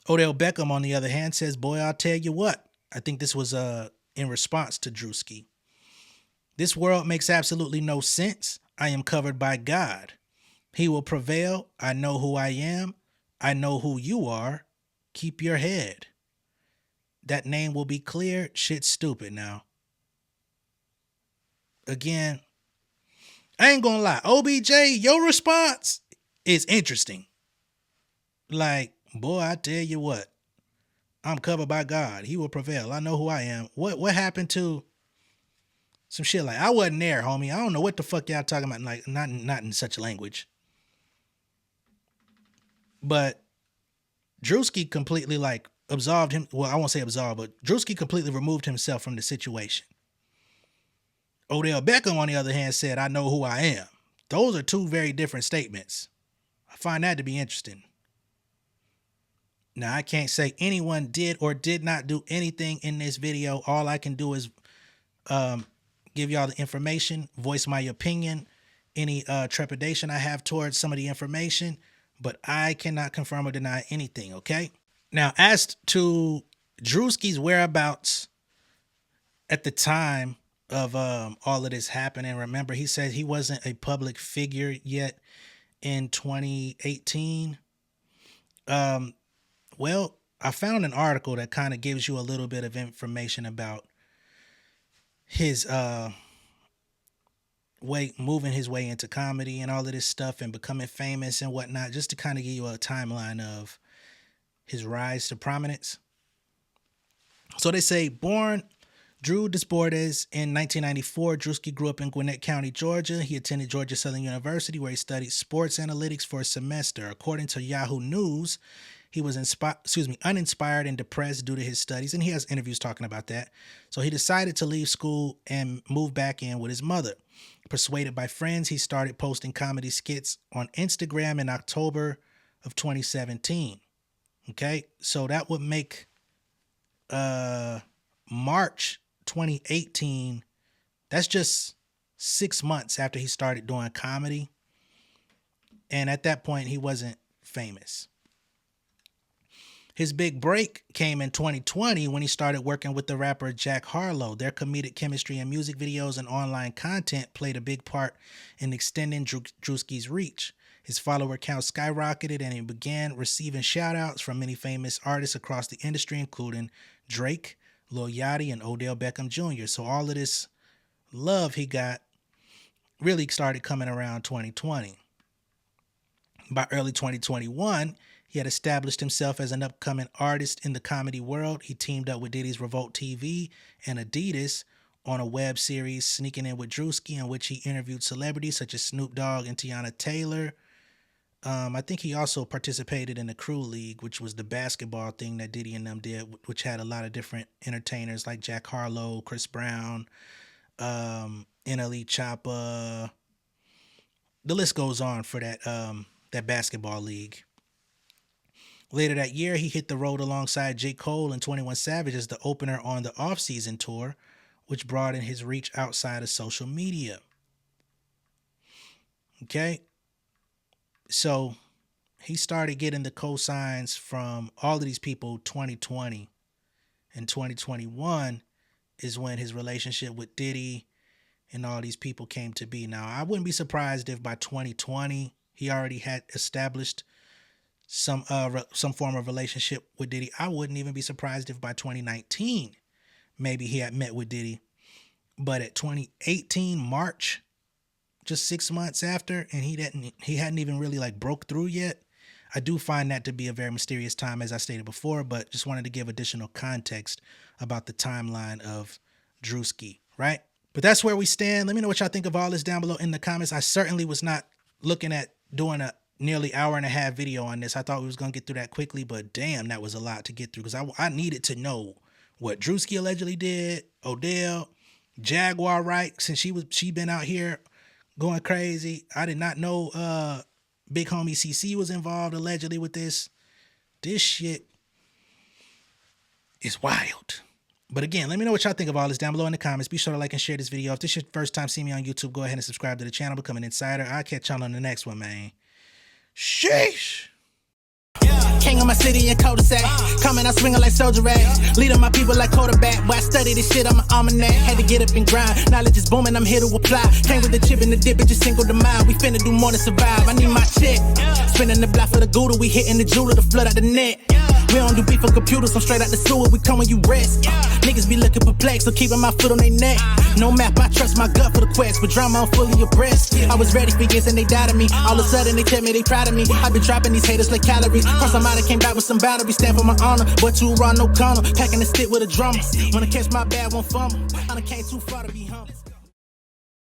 Odell Beckham, on the other hand, says, boy, I'll tell you what. I think this was in response to Druski. This world makes absolutely no sense. I am covered by God. He will prevail. I know who I am. I know who you are. Keep your head. That name will be clear. Shit's stupid now. Again, I ain't gonna lie. OBJ, your response is interesting. Like, boy, I tell you what. I'm covered by God. He will prevail. I know who I am. What happened to some shit like, I wasn't there, homie. I don't know what the fuck y'all talking about. Like, not in such language. But Druski completely like absolved him. Well, I won't say absolved, but Druski completely removed himself from the situation. Odell Beckham, on the other hand, said, I know who I am. Those are two very different statements. I find that to be interesting. Now, I can't say anyone did or did not do anything in this video. All I can do is give y'all the information, voice my opinion, any trepidation I have towards some of the information, but I cannot confirm or deny anything, okay? Now, as to Druski's whereabouts at the time of all of this happening, remember, he said he wasn't a public figure yet in 2018. Well, I found an article that kind of gives you a little bit of information about his moving his way into comedy and all of this stuff and becoming famous and whatnot, just to kind of give you a timeline of his rise to prominence. So they say, born Drew Desbordes in 1994, Druski grew up in Gwinnett County, Georgia. He attended Georgia Southern University, where he studied sports analytics for a semester. According to Yahoo News, he was uninspired and depressed due to his studies, and he has interviews talking about that. So he decided to leave school and move back in with his mother. Persuaded by friends, he started posting comedy skits on Instagram in October of 2017. Okay, so that would make March 2018. That's just 6 months after he started doing comedy. And at that point, he wasn't famous. His big break came in 2020 when he started working with the rapper Jack Harlow. Their comedic chemistry and music videos and online content played a big part in extending Druski's reach. His follower count skyrocketed and he began receiving shout-outs from many famous artists across the industry, including Drake, Lil Yachty, and Odell Beckham Jr. So all of this love he got really started coming around 2020. By early 2021, he had established himself as an upcoming artist in the comedy world. He teamed up with Diddy's Revolt TV and Adidas on a web series, Sneaking In with Druski, in which he interviewed celebrities such as Snoop Dogg and Tiana Taylor. I think he also participated in the Crew League, which was the basketball thing that Diddy and them did, which had a lot of different entertainers like Jack Harlow, Chris Brown, NLE Choppa. The list goes on for that basketball league. Later that year, he hit the road alongside J. Cole and 21 Savage as the opener on the off-season tour, which broadened his reach outside of social media. Okay? So he started getting the cosigns from all of these people 2020. And 2021 is when his relationship with Diddy and all these people came to be. Now, I wouldn't be surprised if by 2020 he already had established some form of relationship with Diddy. I wouldn't even be surprised if by 2019 maybe he had met with Diddy. But at 2018 March, just 6 months after, and he hadn't even really like broke through yet. I do find that to be a very mysterious time, as I stated before, but just wanted to give additional context about the timeline of Druski, right? But that's where we stand. Let me know what y'all think of all this down below in the comments. I certainly was not looking at doing a nearly hour-and-a-half video on this. I thought we was going to get through that quickly, but damn, that was a lot to get through because I needed to know what Druski allegedly did, Odell, Jaguar Wright, since she been out here going crazy. I did not know big homie CC was involved allegedly with this. This shit is wild. But again, let me know what y'all think of all this down below in the comments. Be sure to like and share this video. If this is your first time seeing me on YouTube, go ahead and subscribe to the channel, become an insider. I'll catch y'all on the next one, man. Sheesh. King of my city and cul-de-sac. Coming out swinging like soldier rags. Leading my people like quarterback. Boy, I study this shit on my almanac. Had to get up and grind. Knowledge is booming, I'm here to apply. Came with the chip and the dip, it just single the mile. We finna do more than survive. I need my check. Spinning the block for the Gouda. We hitting the jeweler to flood out the net. We don't do beef on computers, I'm straight out the sewer. We come when you rest. Niggas be looking perplexed, so keeping my foot on their neck. No map, I trust my gut for the quest. With drama, I'm fully abreast. I was ready for years and they doubted me. All of a sudden they tell me they proud of me. I been dropping these haters like calories. Cross them out, I came back with some boundaries. Stand for my honor, but too raw, no corner. Packing the stick with a drummer. When I catch my bad, won't fumble. I done came too far to be humble.